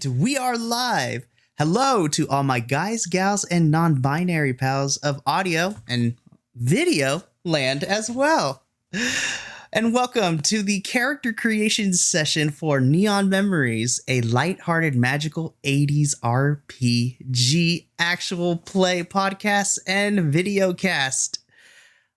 And we are live. Hello to all my guys, gals, and non-binary pals of audio and video land as well. And welcome to the character creation session for Neon Memories, a lighthearted magical 80s RPG actual play podcast and video cast.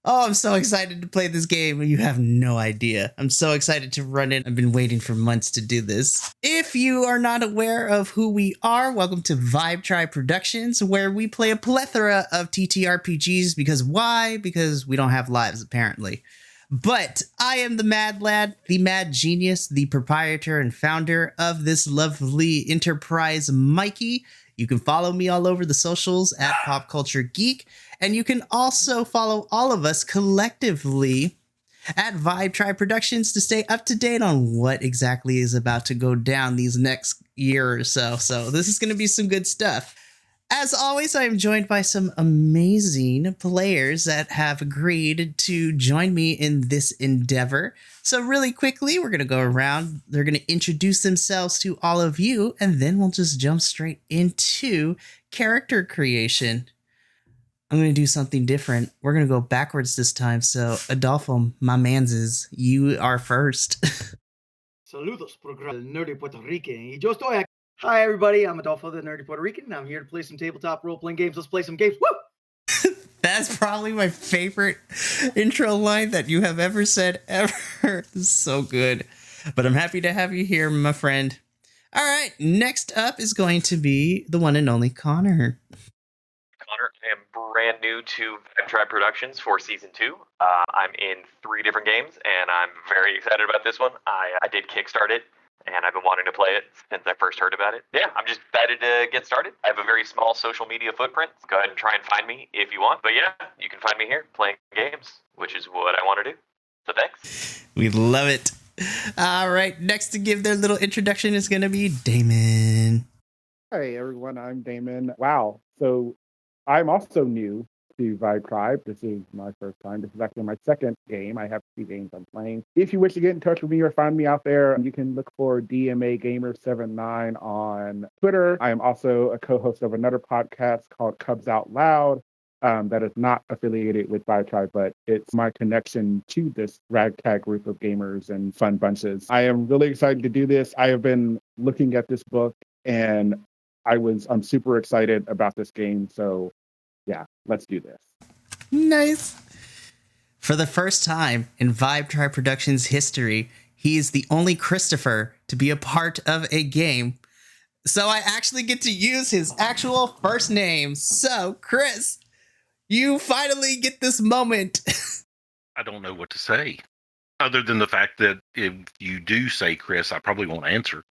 Oh, I'm so excited to play this game. You have no idea. I'm so excited to run it. I've been waiting for months to do this. If you are not aware of who we are, welcome to Vibe Tribe Productions, where we play a plethora of TTRPGs. Because why? Because we don't have lives, apparently. But I am the Mad Lad, the Mad Genius, the proprietor and founder of this lovely enterprise, Mikey. You can follow me all over the socials at Pop Culture Geek. And you can also follow all of us collectively at Vibe Tribe Productions to stay up to date on what exactly is about to go down these next year or so. So this is going to be some good stuff. As always, I am joined by some amazing players that have agreed to join me in this endeavor. So really quickly, we're going to go around. They're going to introduce themselves to all of you, and then we'll just jump straight into character creation. I'm going to do something different. We're going to go backwards this time. So, Adolfo, my manses, you are first. Saludos, programa del Nerdy Puerto Rican. Y yo estoy aquí. Hi, everybody. I'm Adolfo, the Nerdy Puerto Rican, and I'm here to play some tabletop role-playing games. Let's play some games. Woo! That's probably my favorite intro line that you have ever said, ever. This is so good. But I'm happy to have you here, my friend. All right. Next up is going to be the one and only Connor. I am brand new to Vibe Tribe Productions for Season 2. I'm in 3 different games, and I'm very excited about this one. I did kickstart it, and I've been wanting to play it since I first heard about it. Yeah, I'm just excited to get started. I have a very small social media footprint. Go ahead and try and find me if you want. But yeah, you can find me here playing games, which is what I want to do. So thanks. We love it. All right, next to give their little introduction is going to be Damon. Hey, everyone, I'm Damon. Wow, so I'm also new to Vibe Tribe. This is my first time. This is actually my second game. I have 2 games I'm playing. If you wish to get in touch with me or find me out there, you can look for DMA Gamer79 on Twitter. I am also a co-host of another podcast called Cubs Out Loud that is not affiliated with Vibe Tribe, but it's my connection to this ragtag group of gamers and fun bunches. I am really excited to do this. I have been looking at this book and I'm super excited about this game. So yeah, let's do this. Nice. For the first time in Vibe Tribe Productions history, he is the only Christopher to be a part of a game. So I actually get to use his actual first name. So, Chris, you finally get this moment. I don't know what to say, other than the fact that if you do say Chris, I probably won't answer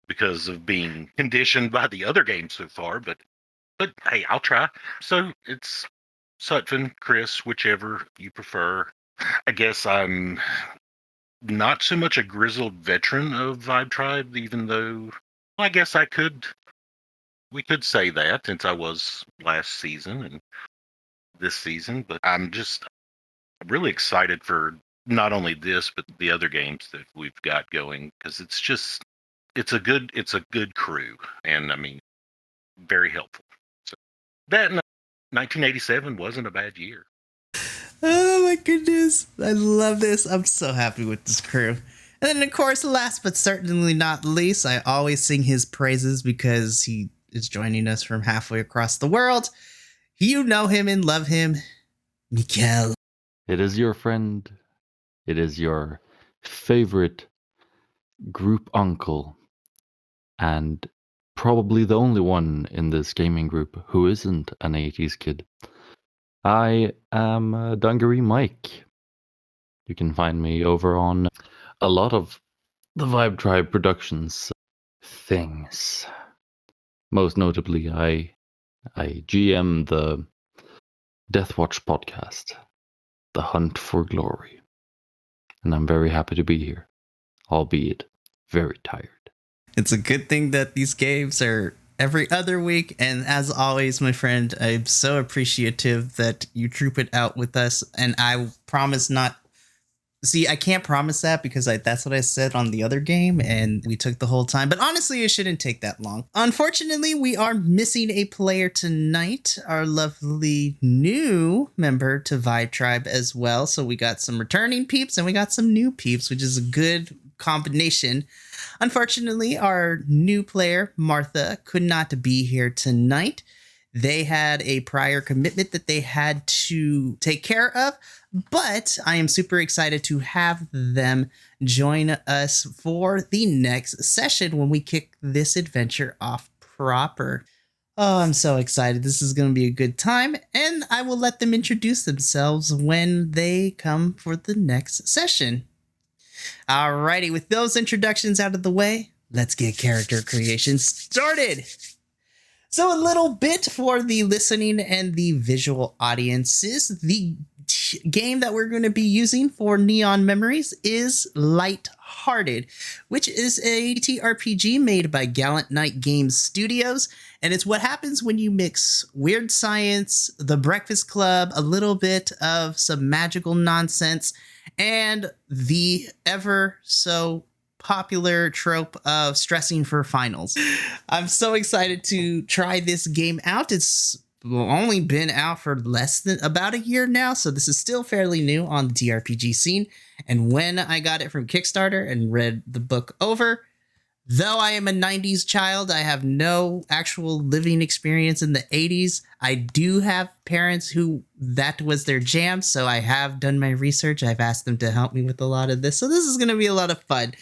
because of being conditioned by the other games so far, but hey, I'll try. So it's Sutphin, Chris, whichever you prefer. I guess I'm not so much a grizzled veteran of Vibe Tribe, even though I guess we could say that since I was last season and this season, but I'm really excited for not only this, but the other games that we've got going, because it's a good crew, and I mean, very helpful. So that 1987 wasn't a bad year. Oh my goodness. I love this. I'm so happy with this crew. And then, of course, last but certainly not least, I always sing his praises because he is joining us from halfway across the world. You know him and love him, Mikael. It is your friend. It is your favorite group uncle. And probably the only one in this gaming group who isn't an 80s kid. I am Dungaree Mike. You can find me over on a lot of the Vibe Tribe Productions things. Most notably, I GM the Deathwatch podcast, The Hunt for Glory. And I'm very happy to be here, albeit very tired. It's a good thing that these games are every other week. And as always, my friend, I'm so appreciative that you troop it out with us. And I promise not See, I can't promise that because that's what I said on the other game and we took the whole time. But honestly, it shouldn't take that long. Unfortunately, we are missing a player tonight, our lovely new member to Vibe Tribe as well. So we got some returning peeps and we got some new peeps, which is a good combination. Unfortunately, our new player, Martha, could not be here tonight. They had a prior commitment that they had to take care of, but I am super excited to have them join us for the next session when we kick this adventure off proper. Oh, I'm so excited. This is going to be a good time, and I will let them introduce themselves when they come for the next session. Alrighty, with those introductions out of the way, let's get character creation started. So a little bit for the listening and the visual audiences. The game that we're going to be using for Neon Memories is Lighthearted, which is a TRPG made by Gallant Knight Games Studios. And it's what happens when you mix weird science, The Breakfast Club, a little bit of some magical nonsense, and the ever so popular trope of stressing for finals. I'm so excited to try this game out. It's only been out for less than about a year now, so this is still fairly new on the TRPG scene. And when I got it from Kickstarter and read the book over, though I am a 90s child, I have no actual living experience in the 80s. I do have parents who that was their jam, so I have done my research. I've asked them to help me with a lot of this, so this is going to be a lot of fun.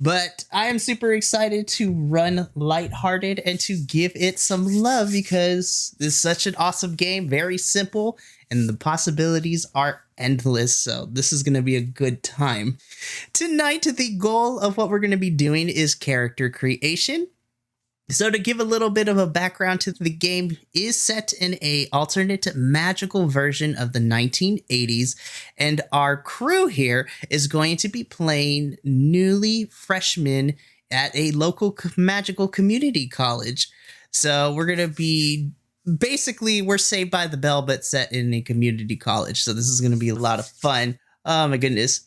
But I am super excited to run Lighthearted and to give it some love because this is such an awesome game, very simple, and the possibilities are endless. So this is going to be a good time. Tonight, the goal of what we're going to be doing is character creation. So to give a little bit of a background to the game, is set in a alternate magical version of the 1980s, and our crew here is going to be playing newly freshmen at a local magical community college. So we're going to be basically, we're Saved by the Bell, but set in a community college. So this is going to be a lot of fun. Oh my goodness.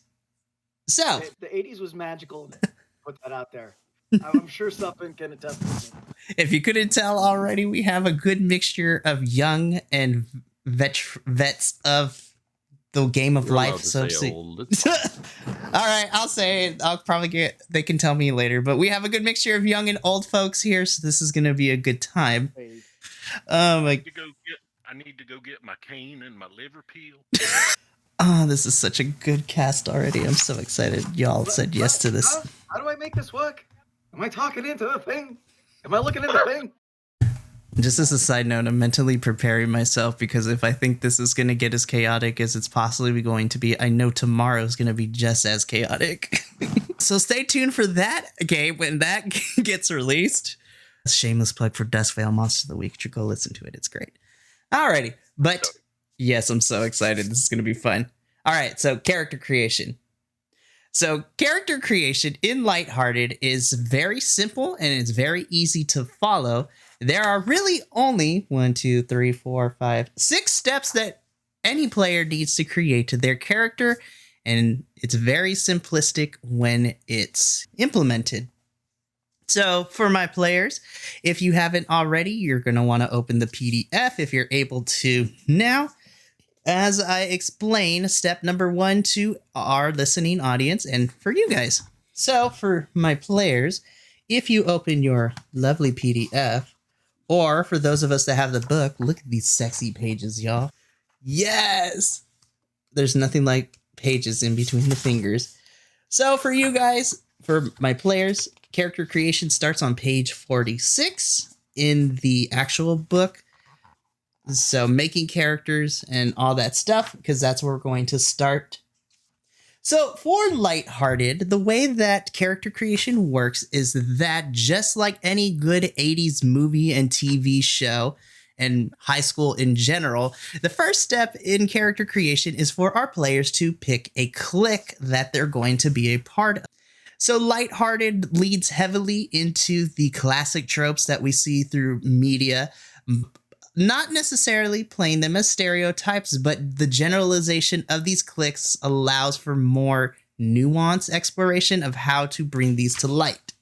So The 80s was magical. Put that out there. I'm sure something can attest to me. If you couldn't tell already, we have a good mixture of young and vets of the game of life. So all right, I'll say it. I'll probably they can tell me later, but we have a good mixture of young and old folks here, so this is going to be a good time. I need to go get my cane and my liver peel. Oh, this is such a good cast already. I'm so excited y'all said yes to this. How do I make this work? Am I talking into the thing? Am I looking at the thing? Just as a side note, I'm mentally preparing myself because if I think this is going to get as chaotic as it's possibly going to be, I know tomorrow is going to be just as chaotic. So stay tuned for that game when that gets released. A shameless plug for Duskvale Monster of the Week. You go listen to it. It's great. Alrighty. But yes, I'm so excited. This is going to be fun. All right. So character creation. So character creation in Lighthearted is very simple and it's very easy to follow. There are really only 6 steps that any player needs to create their character, and it's very simplistic when it's implemented. So for my players, if you haven't already, you're going to want to open the PDF if you're able to now. As I explain step number 1 to our listening audience and for you guys. So for my players, if you open your lovely PDF, or for those of us that have the book, look at these sexy pages, y'all. Yes! There's nothing like pages in between the fingers. So for you guys, for my players, character creation starts on page 46 in the actual book. So making characters and all that stuff, because that's where we're going to start. So for Lighthearted, the way that character creation works is that just like any good 80s movie and TV show and high school in general, the first step in character creation is for our players to pick a clique that they're going to be a part of. So Lighthearted leads heavily into the classic tropes that we see through media. not necessarily playing them as stereotypes, but the generalization of these cliques allows for more nuanced exploration of how to bring these to light.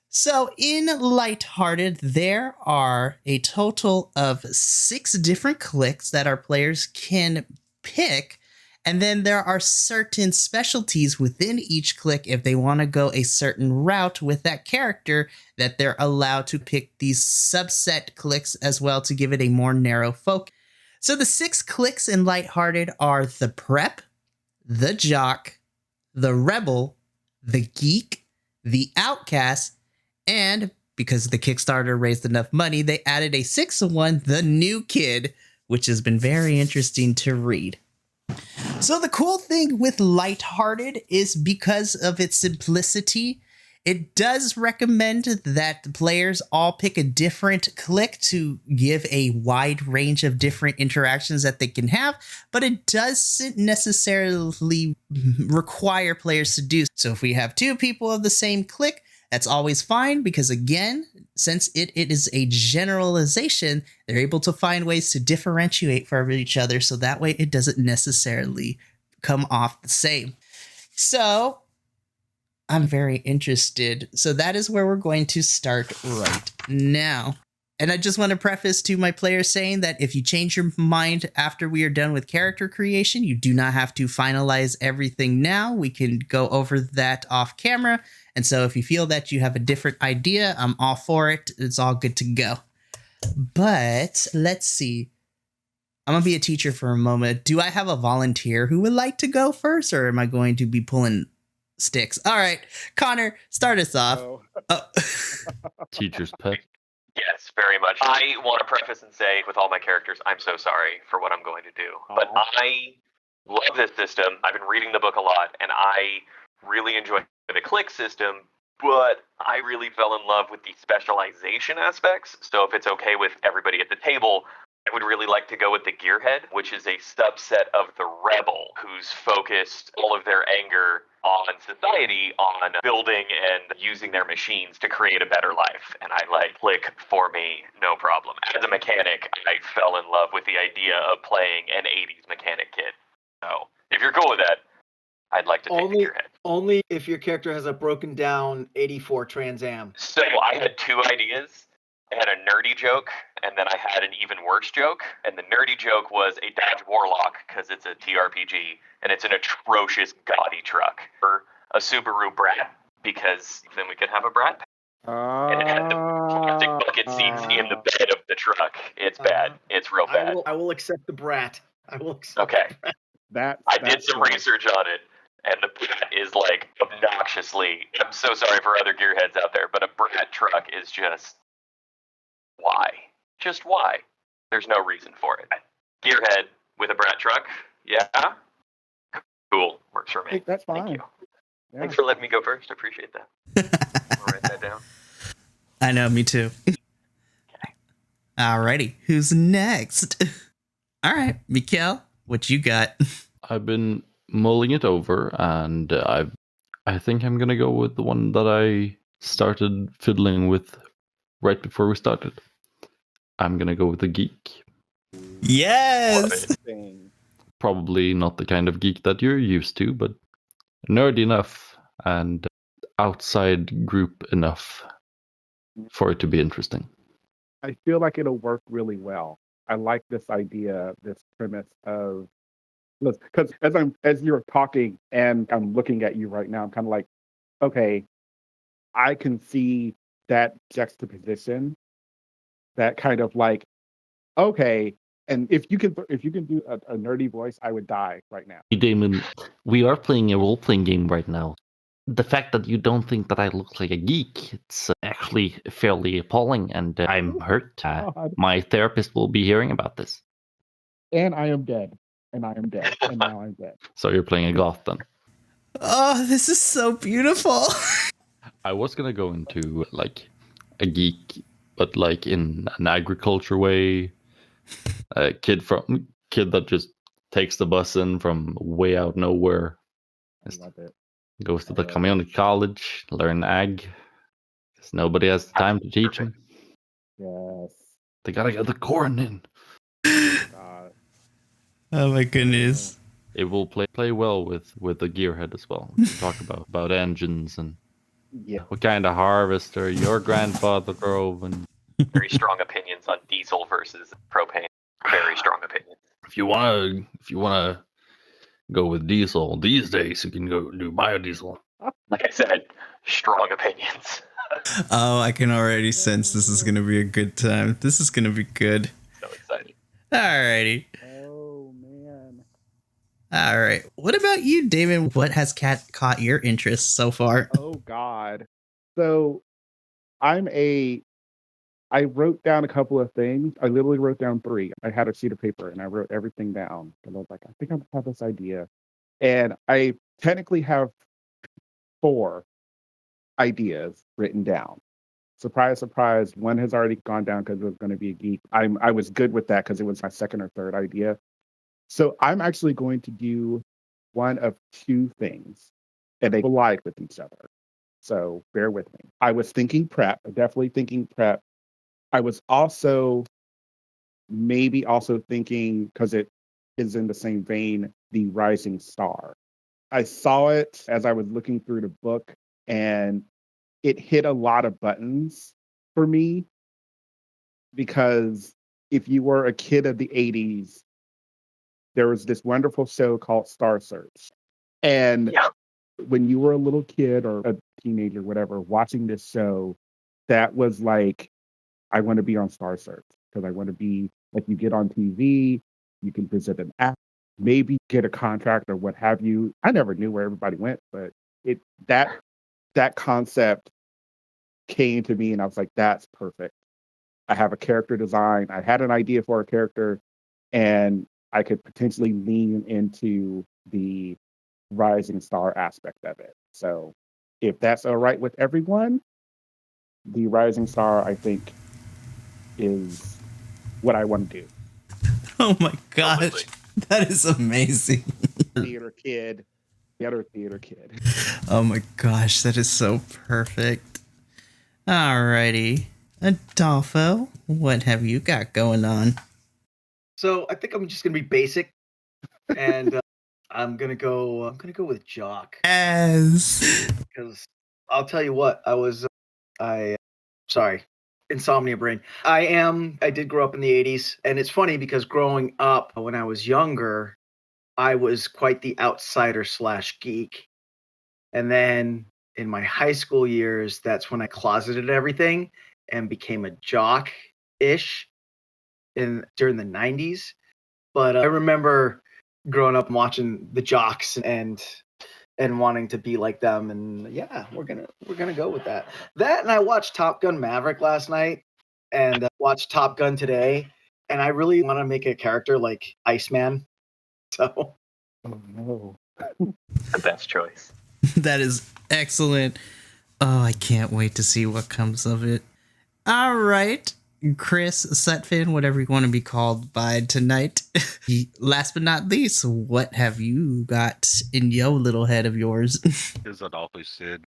So in Lighthearted, there are a total of 6 different cliques that our players can pick. And then there are certain specialties within each clique if they want to go a certain route with that character that they're allowed to pick these subset cliques as well to give it a more narrow focus. So the 6 cliques in Lighthearted are the Prep, the Jock, the Rebel, the Geek, the Outcast, and because the Kickstarter raised enough money, they added a 6th one, the New Kid, which has been very interesting to read. So the cool thing with Lighthearted is because of its simplicity, it does recommend that the players all pick a different clique to give a wide range of different interactions that they can have, but it doesn't necessarily require players to do. So if we have 2 people of the same clique, that's always fine because, again, since it is a generalization, they're able to find ways to differentiate from each other so that way it doesn't necessarily come off the same. So I'm very interested. So that is where we're going to start right now. And I just want to preface to my players saying that if you change your mind after we are done with character creation, you do not have to finalize everything now. We can go over that off camera. And so if you feel that you have a different idea, I'm all for it. It's all good to go. But let's see. I'm going to be a teacher for a moment. Do I have a volunteer who would like to go first, or am I going to be pulling sticks? All right, Connor, start us off. Oh. Teacher's pet. Yes, very much. I want to preface and say, with all my characters, I'm so sorry for what I'm going to do. But I love this system. I've been reading the book a lot, and I really enjoy the click system, but I really fell in love with the specialization aspects. So if it's okay with everybody at the table, I would really like to go with the Gearhead, which is a subset of the Rebel, who's focused all of their anger on society, on building and using their machines to create a better life. And I like click for me, no problem. As a mechanic, I fell in love with the idea of playing an 80s mechanic kid. So if you're cool with that, I'd like to take the Gearhead. Only if your character has a broken down 84 Trans Am. So I had 2 ideas. I had a nerdy joke, and then I had an even worse joke. And the nerdy joke was a Dodge Warlock, because it's a TRPG, and it's an atrocious, gaudy truck. Or a Subaru Brat, because then we could have a Brat. And it had the plastic bucket seats in the bed of the truck. It's bad. It's real bad. I will accept the Brat. I will accept Okay. the Brat. I did some research on it, and the Brat is like obnoxiously. I'm so sorry for other gearheads out there, but a Brat truck is just why? Just why? There's no reason for it. Gearhead with a Brat truck, yeah, cool, works for me. That's fine. Thank you. Yeah. Thanks for letting me go first. I appreciate that. I'll write that down. I know, me too. Okay. Alrighty, who's next? All right, Mikael, what you got? I've been mulling it over, and I think I'm gonna go with the one that I started fiddling with right before we started. I'm gonna go with the Geek. Yes. Probably not the kind of geek that you're used to, but nerdy enough and outside group enough for it to be interesting. I feel like it'll work really well. I like this idea, this premise of, because as you're talking and I'm looking at you right now, I'm kind of like, okay, I can see that juxtaposition, that kind of like, okay, and if you can do a nerdy voice, I would die right now. Hey, Damon, we are playing a role-playing game right now. The fact that you don't think that I look like a geek, it's actually fairly appalling, and I'm hurt. My therapist will be hearing about this. And I am dead. And I am dead. And now I'm dead. So you're playing a goth then? Oh, this is so beautiful. I was gonna go into like a geek, but like in an agriculture way. A kid that just takes the bus in from way out nowhere. I love it. Goes to the community college, learn ag. Because nobody has the time to teach him. Yes. They gotta get the corn in. Oh my goodness. It will play well with the Gearhead as well. We can talk about engines and Yeah. what kind of harvester your grandfather drove, and Very strong opinions on diesel versus propane. Very strong opinions. if you wanna go with diesel these days, you can go do biodiesel. Like I said, strong opinions. Oh, I can already sense this is going to be a good time. This is going to be good. So excited. Alrighty. Oh man. All right. What about you, Damon? What has caught your interest so far? Oh God. So I wrote down a couple of things. I literally wrote down 3. I had a sheet of paper and I wrote everything down. And I was like, I think I have this idea. And I technically have 4 ideas written down. Surprise, surprise. One has already gone down because it was going to be a geek. I was good with that because it was my second or third idea. So I'm actually going to do one of 2 things, and they collide with each other. So bear with me. I was thinking prep, definitely thinking prep. I was also thinking, because it is in the same vein, the Rising Star. I saw it as I was looking through the book, and it hit a lot of buttons for me, because if you were a kid of the 80s, there was this wonderful show called Star Search. And Yeah. when you were a little kid or a teenager, whatever, watching this show, that was like, I want to be on Star Search, because I want to be like, you get on TV, you can visit an app, maybe get a contract or what have you. I never knew where everybody went, but that concept came to me and I was like, that's perfect. I have a character design. I had an idea for a character, and I could potentially lean into the Rising Star aspect of it. So if that's all right with everyone, the Rising Star, I think, is what I want to do. Oh my gosh. Totally. That is amazing. Theater kid. Oh my gosh, that is so perfect. Alrighty. Adolfo, what have you got going on? So I think I'm just gonna be basic, and I'm gonna go with Jock, Yes. because I'll tell you what, sorry, insomnia brain. I did grow up in the 80s, and it's funny because growing up when I was younger, I was quite the outsider / geek. And then in my high school years, that's when I closeted everything and became a jock-ish during the 90s. But I remember growing up and watching the jocks and wanting to be like them, and yeah, we're gonna go with that. That, and I watched Top Gun Maverick last night, and watched Top Gun today, and I really want to make a character like Iceman. So Oh no. The best choice. That is excellent. Oh, I can't wait to see what comes of it. All right. Chris, Sutphin, whatever you want to be called by tonight. Last but not least, what have you got in your little head of yours? As Adolfo said,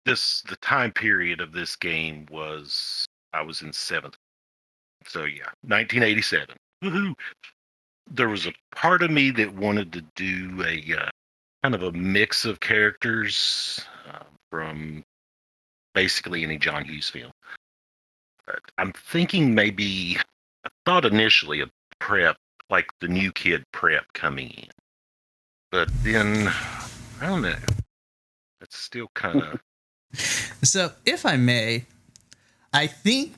the time period of this game was, I was in 7th. So yeah, 1987. Woohoo! There was a part of me that wanted to do a kind of a mix of characters from basically any John Hughes film. But I'm thinking maybe, I thought initially of prep, like the new kid prep coming in. But then, I don't know. It's still kind of... So, if I may, I think,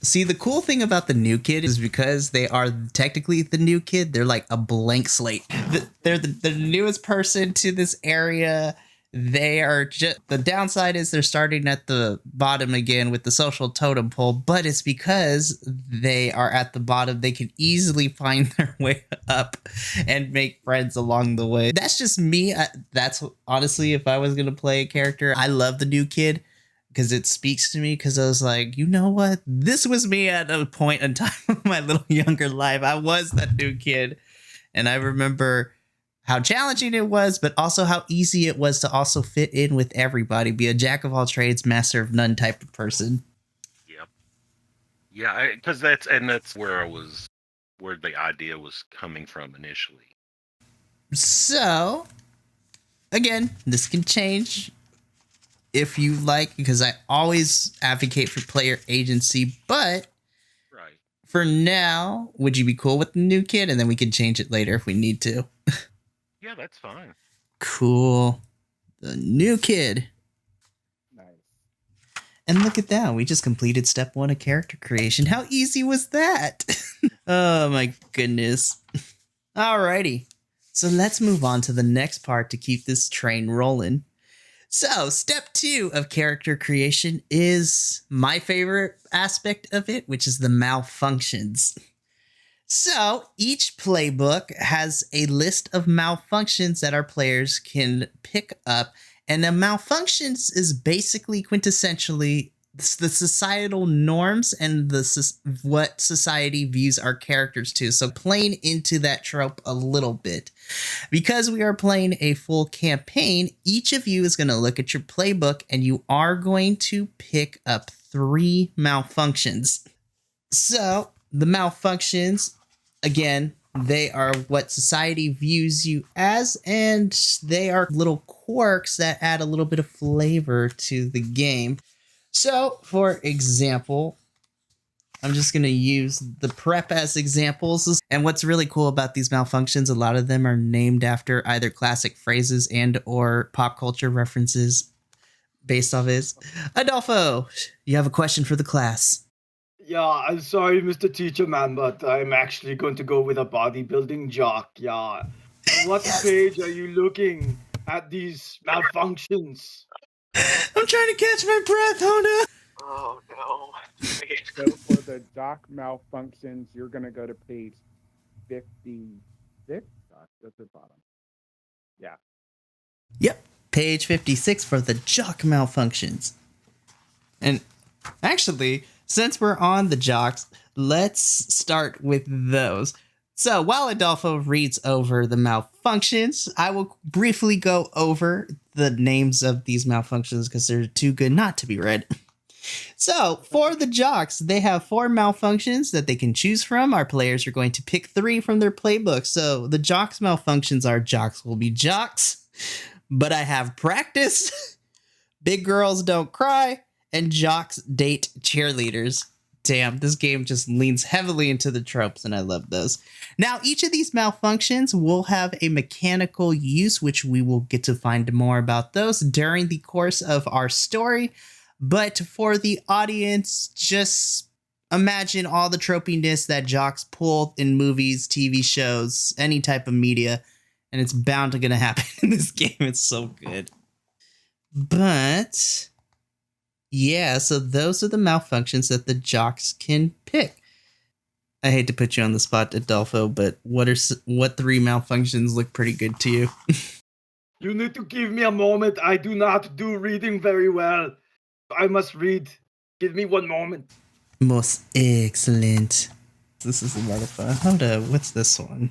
see, the cool thing about the new kid is because they are technically the new kid, they're like a blank slate. They're the newest person to this area. They are just, the downside is they're starting at the bottom again with the social totem pole, but it's because they are at the bottom. They can easily find their way up and make friends along the way. That's just me. That's honestly, if I was going to play a character, I love the new kid because it speaks to me, because I was like, you know what? This was me at a point in time of my little younger life. I was that new kid. And I remember how challenging it was, but also how easy it was to also fit in with everybody, be a jack of all trades, master of none type of person. Yep. Yeah, because that's where where the idea was coming from initially. So, again, this can change if you like, because I always advocate for player agency, but Right. for now, would you be cool with the new kid? And then we can change it later if we need to. Yeah, that's fine. Cool. The new kid. Nice. And look at that. We just completed step 1 of character creation. How easy was that? Oh my goodness. Alrighty. So let's move on to the next part to keep this train rolling. So step 2 of character creation is my favorite aspect of it, which is the malfunctions. So each playbook has a list of malfunctions that our players can pick up. And the malfunctions is basically quintessentially the societal norms and what society views our characters to. So playing into that trope a little bit. Because we are playing a full campaign, each of you is going to look at your playbook and you are going to pick up 3 malfunctions. So the malfunctions, again, they are what society views you as, and they are little quirks that add a little bit of flavor to the game. So, for example, I'm just going to use the prep as examples. And what's really cool about these malfunctions, a lot of them are named after either classic phrases and or pop culture references based off it. Adolfo, you have a question for the class. Yeah, I'm sorry, Mr. Teacher Man, but I'm actually going to go with a bodybuilding jock. Yeah. On what page are you looking at these malfunctions? I'm trying to catch my breath, Hona. Oh no. So for the Jock malfunctions, you're going to go to page 56. That's the bottom. Yeah. Yep, page 56 for the Jock malfunctions. And actually, since we're on the Jocks, let's start with those. So while Adolfo reads over the malfunctions, I will briefly go over the names of these malfunctions because they're too good not to be read. So for the Jocks, they have 4 malfunctions that they can choose from. Our players are going to pick 3 from their playbook. So the Jocks malfunctions are Jocks will be jocks, but I have practice, big girls don't cry, and jocks date cheerleaders. Damn, this game just leans heavily into the tropes, and I love those. Now, each of these malfunctions will have a mechanical use, which we will get to find more about those during the course of our story. But for the audience, just imagine all the tropiness that jocks pull in movies, TV shows, any type of media, and it's bound to gonna happen in this game. It's so good. But yeah, so those are the malfunctions that the jocks can pick. I hate to put you on the spot, Adolfo, but what 3 malfunctions look pretty good to you? You need to give me a moment. I do not do reading very well. I must read. Give me one moment. Most excellent. This is a lot of fun. Hold up, what's this one?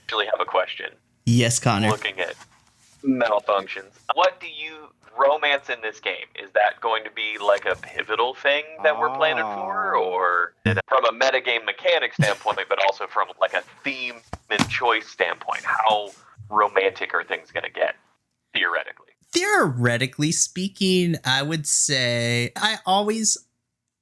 Actually have a question. Yes, Connor. Looking at malfunctions, what do you romance in this game? Is that going to be like a pivotal thing that we're playing it for, or from a metagame mechanic standpoint, but also from like a theme and choice standpoint? How romantic are things going to get theoretically? Theoretically speaking, I would say I always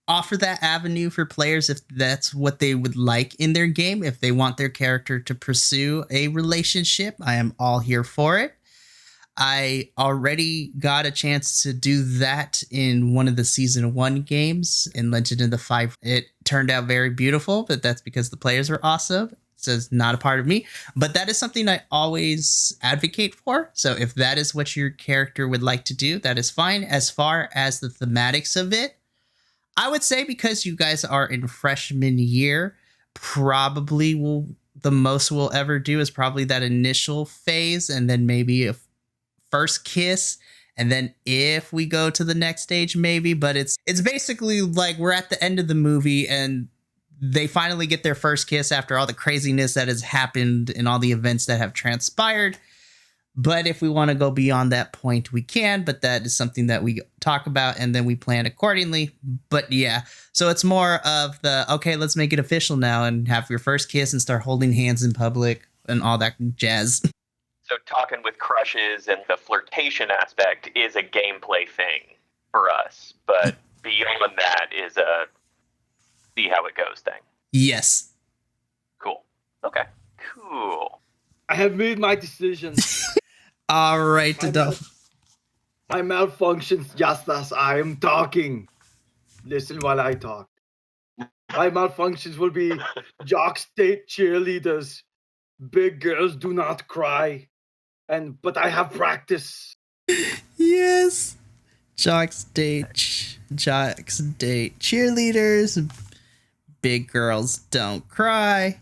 offer that avenue for players if that's what they would like in their game. If they want their character to pursue a relationship, I am all here for it. I already got a chance to do that in one of the season 1 games in Legend of the Five. It turned out very beautiful, but that's because the players were awesome. So it's not a part of me, but that is something I always advocate for. So if that is what your character would like to do, that is fine. As far as the thematics of it, I would say because you guys are in freshman year, probably the most we'll ever do is probably that initial phase, and then maybe a first kiss, and then if we go to the next stage, maybe. But it's basically like we're at the end of the movie and they finally get their first kiss after all the craziness that has happened and all the events that have transpired. But if we want to go beyond that point, we can. But that is something that we talk about and then we plan accordingly. But yeah, so it's more of the, okay, let's make it official now and have your first kiss and start holding hands in public and all that jazz. So talking with crushes and the flirtation aspect is a gameplay thing for us. But beyond that is a see how it goes thing. Yes. Cool. Okay. Cool. I have made my decision. All right, Adolfo. My malfunctions just as I am talking. Listen while I talk. My malfunctions will be Jock State cheerleaders. Big girls do not cry. But I have practice. Yes. Jock's date cheerleaders. Big girls don't cry.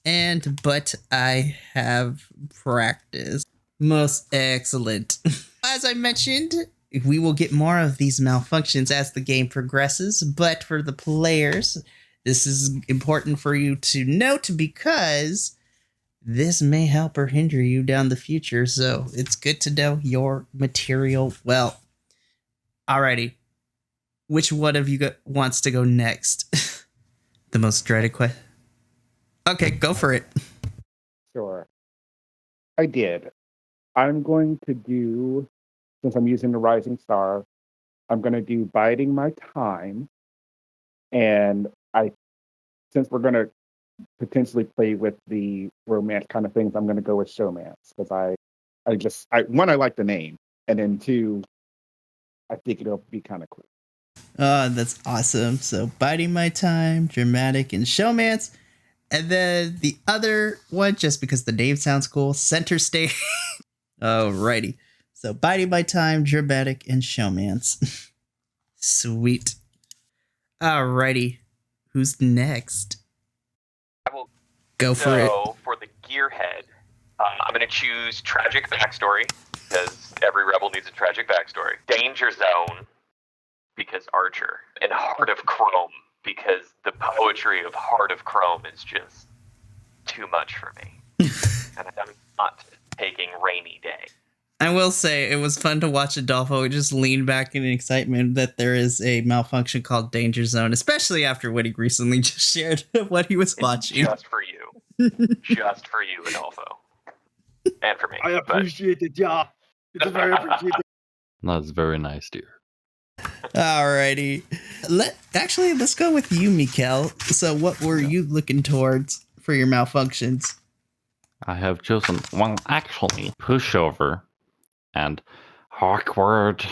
But I have practice. Most excellent. As I mentioned, we will get more of these malfunctions as the game progresses, but for the players, this is important for you to note because this may help or hinder you down the future, so it's good to know your material well. Alrighty. Which one of you wants to go next? The most dreaded question. Okay, go for it. Sure. I did. I'm going to do, since I'm using the Rising Star, I'm going to do Biding My Time. And since we're going to potentially play with the romance kind of things, I'm going to go with Showmance. Because I like the name. And then two, I think it'll be kind of cool. Oh, that's awesome. So Biding My Time, Dramatic, and Showmance. And then the other one, just because the name sounds cool, Center Stage. Alrighty. So Biding My Time, Dramatic, and Showmance. Sweet. Alrighty. Who's next? I will go for it. So for the Gearhead, I'm going to choose Tragic Backstory, because every rebel needs a tragic backstory. Danger Zone, because Archer. And Heart of Chrome, because the poetry of Heart of Chrome is just too much for me. And I'm not taking Rainy Day. I will say it was fun to watch Adolfo just lean back in excitement that there is a malfunction called Danger Zone, especially after what he recently just shared what he was watching. Just for you. Just for you, Adolfo. And for me. I appreciate it, yeah. It's very appreciated. That's very nice, dear. Alrighty. Let's go with you, Mikael. So what were you looking towards for your malfunctions? I have chosen, well, actually, Pushover and Awkward.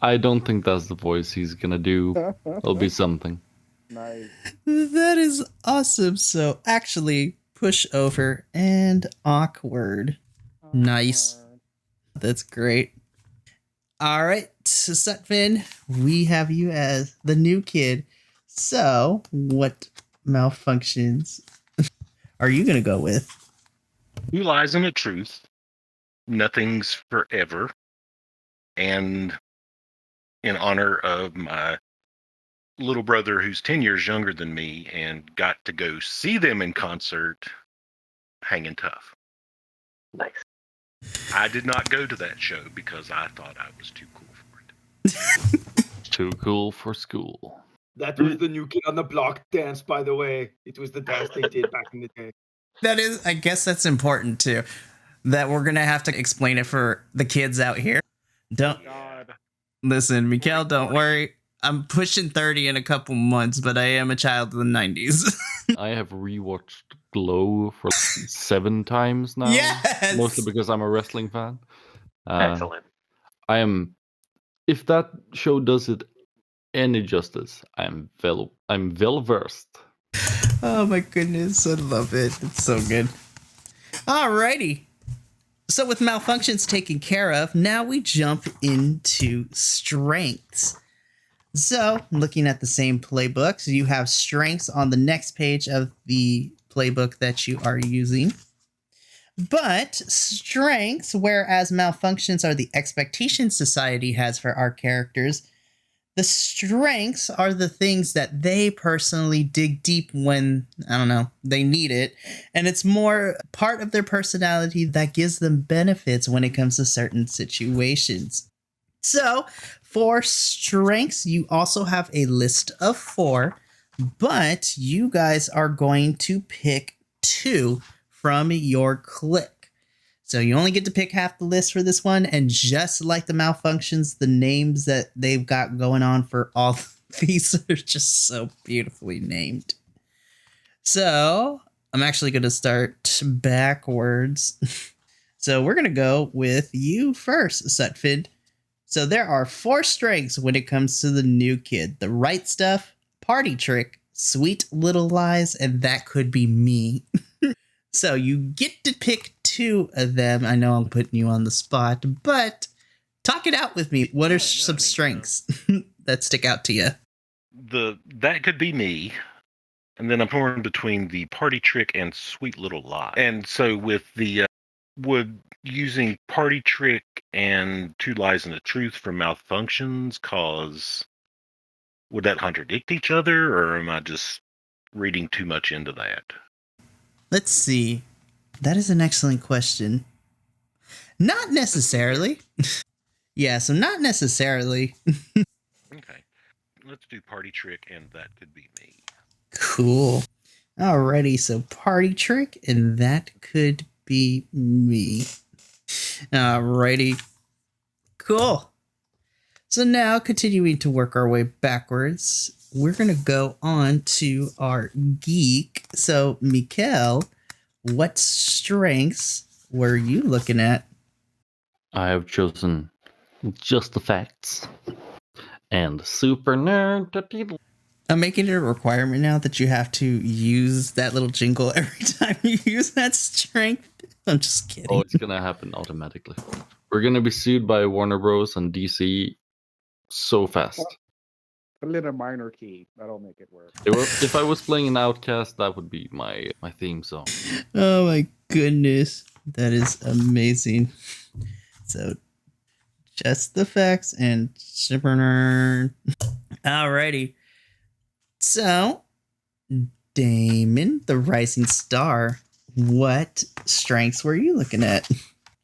I don't think that's the voice he's gonna do. It'll be something. Nice. That is awesome. So actually, Pushover and Awkward. Nice. That's great. All right, so Sutphin, we have you as the new kid. So what malfunctions are you gonna go with? Two lies and a truth. Nothing's forever. And in honor of my little brother who's 10 years younger than me and got to go see them in concert, Hanging Tough. Nice. I did not go to that show because I thought I was too cool for it. Too cool for school. That was the New Kid on the Block dance, by the way. It was the dance they did back in the day. That is, I guess that's important too. That we're gonna have to explain it for the kids out here. Don't listen, Mikael, don't worry. I'm pushing 30 in a couple months, but I am a child of the 90s. I have rewatched Glow for 7 times now. Yes! Mostly because I'm a wrestling fan. Excellent. If that show does it any justice, I'm well versed. Oh my goodness, I love it. It's so good. Alrighty. So with malfunctions taken care of, now we jump into strengths. So, looking at the same playbooks, you have strengths on the next page of the playbook that you are using. But strengths, whereas malfunctions are the expectations society has for our characters, The strengths are the things that they personally dig deep when, I don't know, they need it. And it's more part of their personality that gives them benefits when it comes to certain situations. So for strengths, you also have a list of 4, but you guys are going to pick 2 from your clique. So you only get to pick half the list for this one, and just like the malfunctions, the names that they've got going on for all these are just so beautifully named. So I'm actually going to start backwards. So we're going to go with you first, Sutphin. So there are 4 strengths when it comes to the new kid. The right stuff, party trick, sweet little lies, and that could be me. So you get to pick 2 of them. I know I'm putting you on the spot, but talk it out with me. What are some strengths that stick out to you? That could be me. And then I'm torn between the party trick and sweet little lie. And so with the would using party trick and 2 lies and a truth for malfunctions would that contradict each other, or am I just reading too much into that? Let's see. That is an excellent question. Not necessarily. Yeah, so not necessarily. Okay. Let's do party trick and that could be me. Cool. Alrighty, so party trick and that could be me. Alrighty. Cool. So now, continuing to work our way backwards, we're going to go on to our geek. So, Mikael, what strengths were you looking at? I have chosen just the facts and super nerd. I'm making it a requirement now that you have to use that little jingle every time you use that strength. I'm just kidding. Oh, it's gonna happen automatically. We're gonna be sued by Warner Bros. And DC so fast. A little minor key. That'll make it work. If I was playing an Outcast, that would be my theme song. Oh my goodness. That is amazing. So, just the facts and super nerd. Alrighty. So, Damon, the rising star, what strengths were you looking at?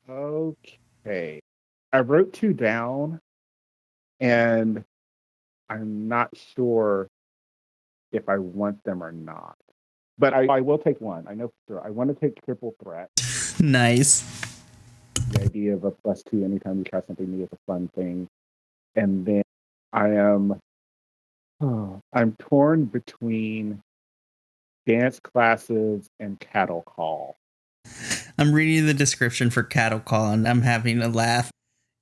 Okay. I wrote 2 down, and I'm not sure if I want them or not. But I will take one. I know for sure. I want to take triple threat. Nice. The idea of a +2 anytime you try something new is a fun thing. And then I'm torn between dance classes and cattle call. I'm reading the description for cattle call and I'm having a laugh.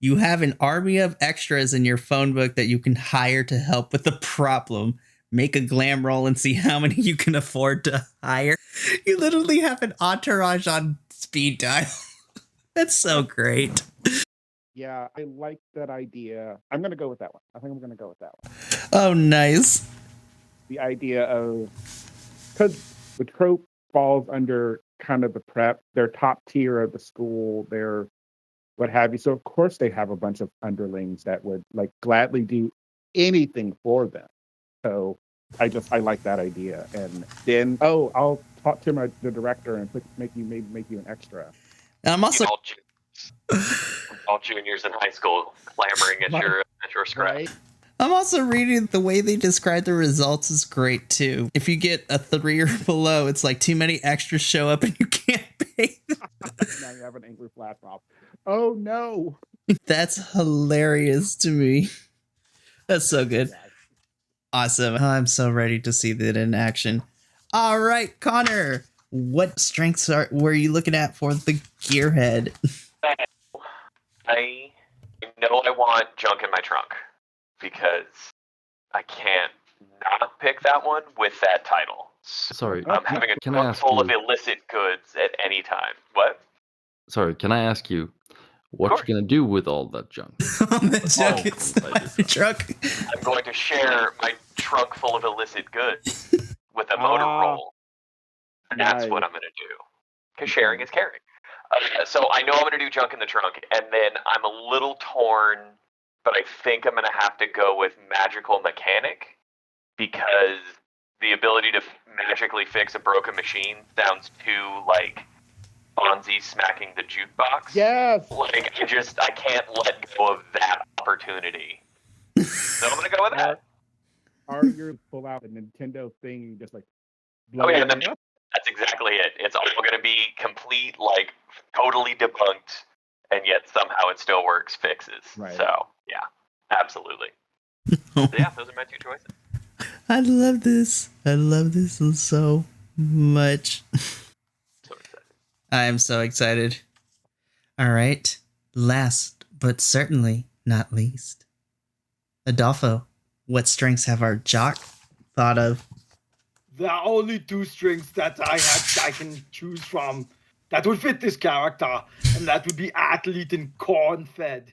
You have an army of extras in your phone book that you can hire to help with the problem. Make a glam roll and see how many you can afford to hire. You literally have an entourage on speed dial. That's so great. Yeah, I like that idea. I'm going to go with that one. I think I'm going to go with that one. Oh, nice. The idea of, because the trope falls under kind of the prep, they're top tier of the school, they're what have you. So of course they have a bunch of underlings that would like gladly do anything for them. So I like that idea. And then I'll talk to the director and make you an extra. I'm also all juniors in high school clamoring at your scratch. Right? I'm also reading the way they describe the results is great too. If you get a 3 or below, it's like too many extras show up and you can't pay them. Now you have an angry flash mob. Oh no. That's hilarious to me. That's so good. Awesome. I'm so ready to see that in action. All right, Connor, what strengths were you looking at for the Gearhead? I know I want junk in my trunk because I can't not pick that one with that title. Sorry, I'm having a can I trunk ask full you, of illicit goods at any time. What? Sorry, can I ask you what Of you're gonna do with all that junk? The junk inside the truck. I'm going to share my trunk full of illicit goods with a motor roll. That's what I'm going to do. Because sharing is caring. So I know I'm going to do junk in the trunk, and then I'm a little torn but I think I'm going to have to go with magical mechanic, because the ability to magically fix a broken machine sounds too like Fonzie smacking the jukebox. Yes. Like, I can't let go of that opportunity. So I'm going to go with that. Or you pull out a Nintendo thing and just like blow Oh, yeah, it up. that's exactly it. It's all going to be complete, like, totally debunked, and yet somehow it still works fixes. Right. So, yeah, absolutely. So, yeah, those are my two choices. I love this. I love this so much. So excited. I am so excited. All right. Last but certainly not least, Adolfo, what strengths have our Jock thought of? There are only two strings that I can choose from that would fit this character, and that would be athlete and corn-fed.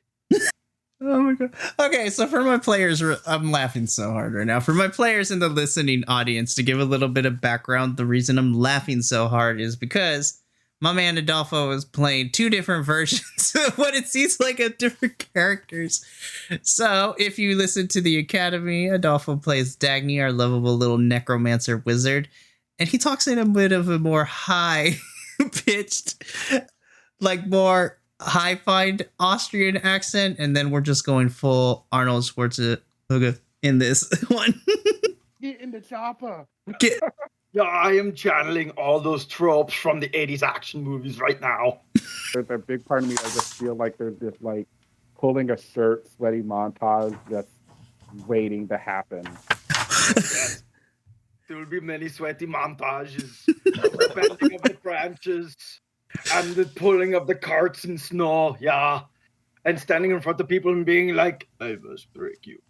Oh my god. Okay, so for my players, I'm laughing so hard right now. For my players in the listening audience, to give a little bit of background, the reason I'm laughing so hard is because my man Adolfo is playing two different versions of what it seems like of different characters. So if you listen to the Academy, Adolfo plays Dagny, our lovable little necromancer wizard, and he talks in a bit of a more high-pitched, like more high-fined Austrian accent, and then we're just going full Arnold Schwarzenegger in this one. Get in the chopper. Yeah, I am channeling all those tropes from the 80s action movies right now. There's a big part of me I just feel like there's this like pulling a shirt, sweaty montage that's waiting to happen. Yes. There will be many sweaty montages, the bending of the branches, and the pulling of the carts in snow, yeah. And standing in front of people and being like, I must break you.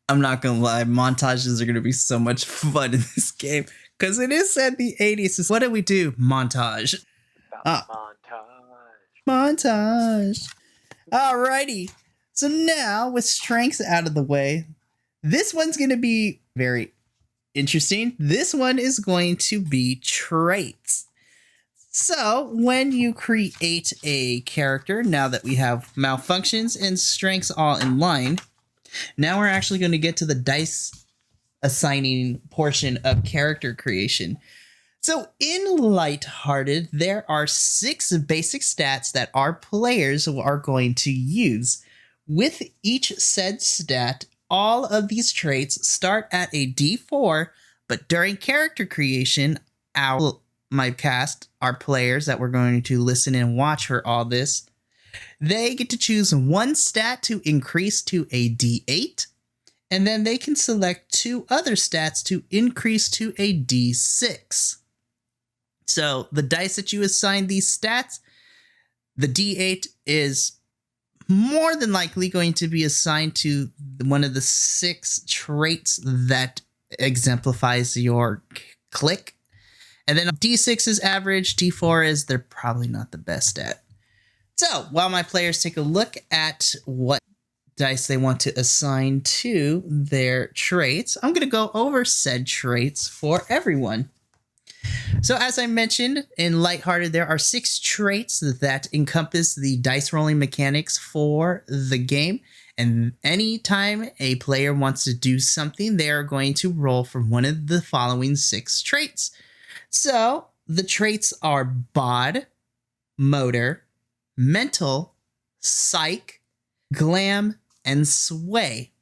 I'm not gonna lie, montages are gonna be so much fun in this game because it is set in the 80s. So what do we do? Montage. Montage. Alrighty. So now with strengths out of the way, this one's gonna be very interesting. This one is going to be traits. So when you create a character, now that we have malfunctions and strengths all in line, now we're actually going to get to the dice assigning portion of character creation. So in Lighthearted, there are 6 basic stats that our players are going to use. With each said stat, all of these traits start at a D4, but during character creation, my cast, our players that we're going to listen and watch for all this, they get to choose one stat to increase to a D8, and then they can select 2 other stats to increase to a D6. So the dice that you assign these stats, the D8 is more than likely going to be assigned to one of the 6 traits that exemplifies your clique. And then D6 is average, D4 is they're probably not the best at. So while my players take a look at what dice they want to assign to their traits, I'm going to go over said traits for everyone. So as I mentioned, in Lighthearted, there are 6 traits that encompass the dice rolling mechanics for the game. And anytime a player wants to do something, they are going to roll for one of the following 6 traits. So the traits are bod, motor, mental, psych, glam, and sway.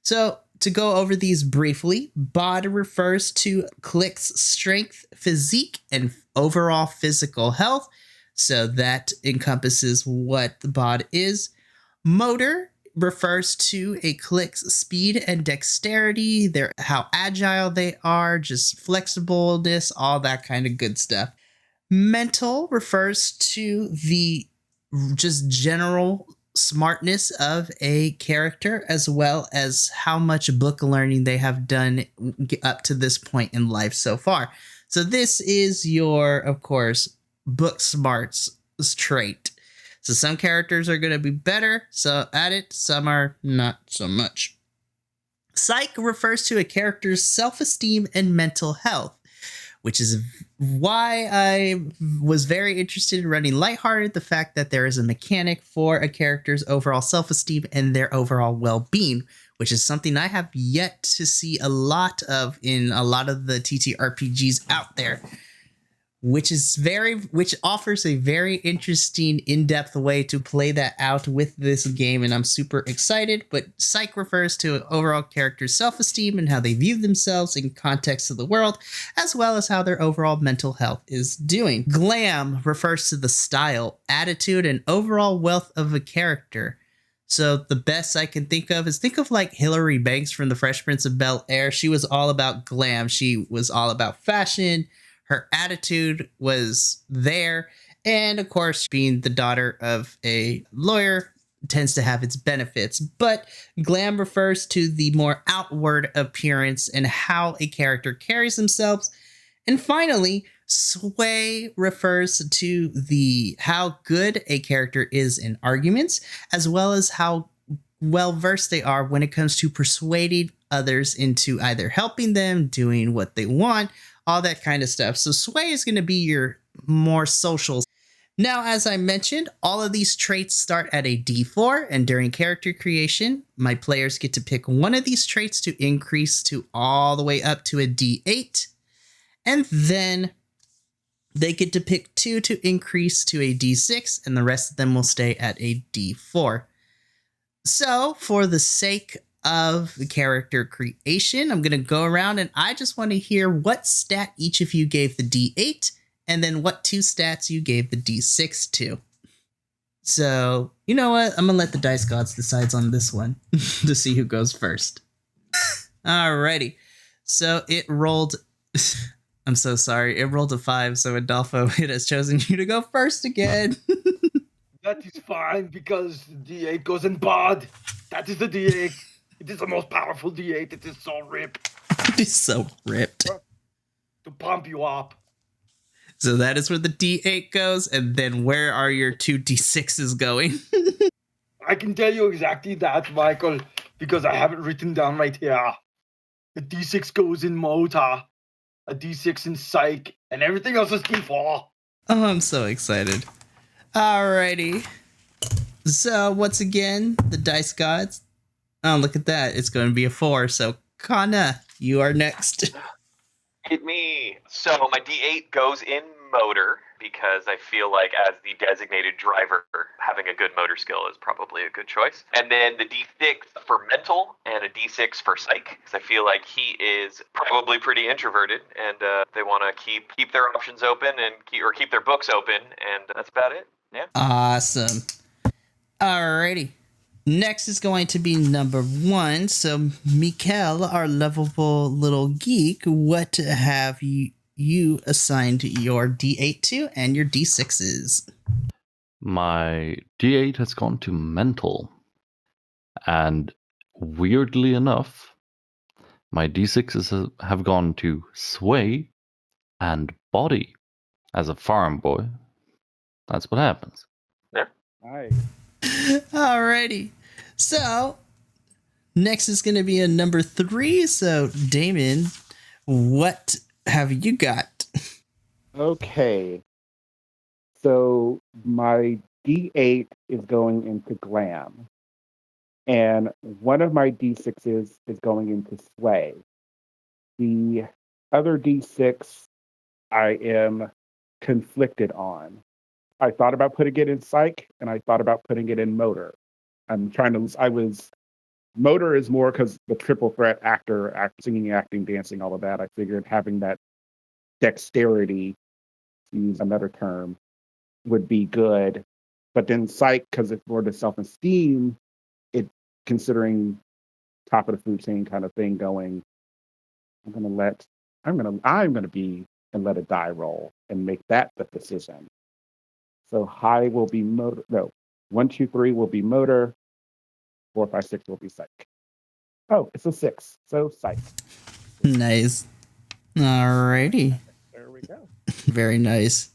So to go over these briefly, bod refers to Clique's strength, physique, and overall physical health. So that encompasses what the bod is. Motor refers to a Clique's speed and dexterity, how agile they are, just flexibleness, all that kind of good stuff. Mental refers to the just general smartness of a character, as well as how much book learning they have done up to this point in life so far. So this is your, of course, book smarts trait. So some characters are going to be better at it, some are not so much. Psych refers to a character's self-esteem and mental health. which is why I was very interested in running lighthearted. The fact that there is a mechanic for a character's overall self-esteem and their overall well-being, which is something I have yet to see a lot of in a lot of the TTRPGs out there. Which offers a very interesting, in-depth way to play that out with this game, and I'm super excited. But psych refers to overall character's self-esteem and how they view themselves in context of the world, as well as how their overall mental health is doing. Glam refers to the style, attitude, and overall wealth of a character. So the best I can think of is like Hilary Banks from The Fresh Prince of Bel-Air. She was all about glam. She was all about fashion. Her attitude was there. And of course, being the daughter of a lawyer tends to have its benefits. But glam refers to the more outward appearance and how a character carries themselves. And finally, sway refers to how good a character is in arguments, as well as how well versed they are when it comes to persuading others into either helping them, doing what they want, all that kind of stuff. So sway is going to be your more social. Now, as I mentioned, all of these traits start at a D4, and during character creation, my players get to pick one of these traits to increase to all the way up to a D8, and then they get to pick 2 to increase to a D6, and the rest of them will stay at a D4. So, for the sake of the character creation, I'm going to go around and I just want to hear what stat each of you gave the D8 and then what 2 stats you gave the D6 to. So, you know what? I'm going to let the dice gods decide on this one to see who goes first. Alrighty. So it rolled... I'm so sorry. It rolled a 5, so Adolfo, it has chosen you to go first again. That is fine because the D8 goes in bad. That is the D8. It is the most powerful D8. It is so ripped. It is so ripped. To pump you up. So that is where the D8 goes, and then where are your 2 D6s going? I can tell you exactly that, Michael, because I have it written down right here. The D6 goes in motor, a D6 in psych, and everything else is D4. Oh, I'm so excited. Alrighty. So once again, the dice gods. Oh, look at that. It's going to be a 4. So, Kana, you are next. Hit me. So my D8 goes in motor because I feel like as the designated driver, having a good motor skill is probably a good choice. And then the D6 for mental and a D6 for psych because I feel like he is probably pretty introverted and they want to keep their options open and keep their books open, and that's about it. Yeah. Awesome. Alrighty. Next is going to be number 1. So, Mikael, our lovable little geek, what have you assigned your D8 to and your D6s? My D8 has gone to mental. And weirdly enough, my D6s have gone to sway and body. As a farm boy, that's what happens. Nice. Alrighty. So, next is going to be a number 3. So, Damon, what have you got? Okay. So my D8 is going into glam. And one of my D6s is going into sway. The other D6 I am conflicted on. I thought about putting it in psych, and I thought about putting it in motor. Motor is more because the triple threat singing, acting, dancing, all of that. I figured having that dexterity, to use another term, would be good. But then psych, because it's more the self-esteem, it considering top of the food chain kind of thing going, I'm gonna be and let a die roll and make that the decision. So high will be motor. No, 1, 2, 3 will be motor. 4, 5, 6 will be psych. Oh, it's a 6. So psych. Nice. Alrighty. There we go. Very nice.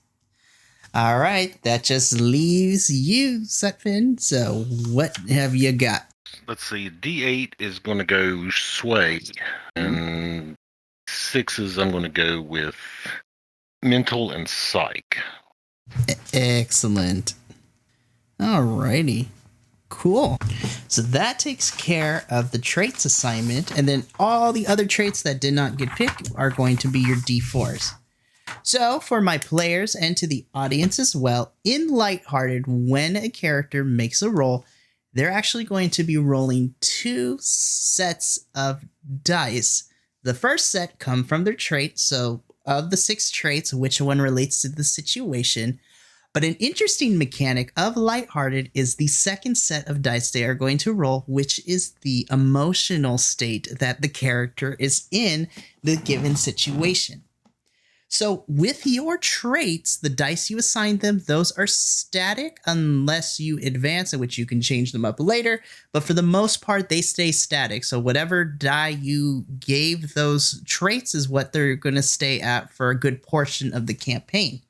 All right. That just leaves you, Setfin. So what have you got? Let's see. D8 is going to go sway. And 6s, I'm going to go with mental and psych. Excellent. Alrighty. Cool. So that takes care of the traits assignment, and then all the other traits that did not get picked are going to be your D4s. So for my players and to the audience as well, in Lighthearted, when a character makes a roll, they're actually going to be rolling 2 sets of dice. The first set come from their traits, so of the 6 traits, which one relates to the situation. But an interesting mechanic of Lighthearted is the second set of dice they are going to roll, which is the emotional state that the character is in the given situation. So with your traits, the dice you assign them, those are static unless you advance, in which you can change them up later. But for the most part, they stay static. So whatever die you gave those traits is what they're going to stay at for a good portion of the campaign.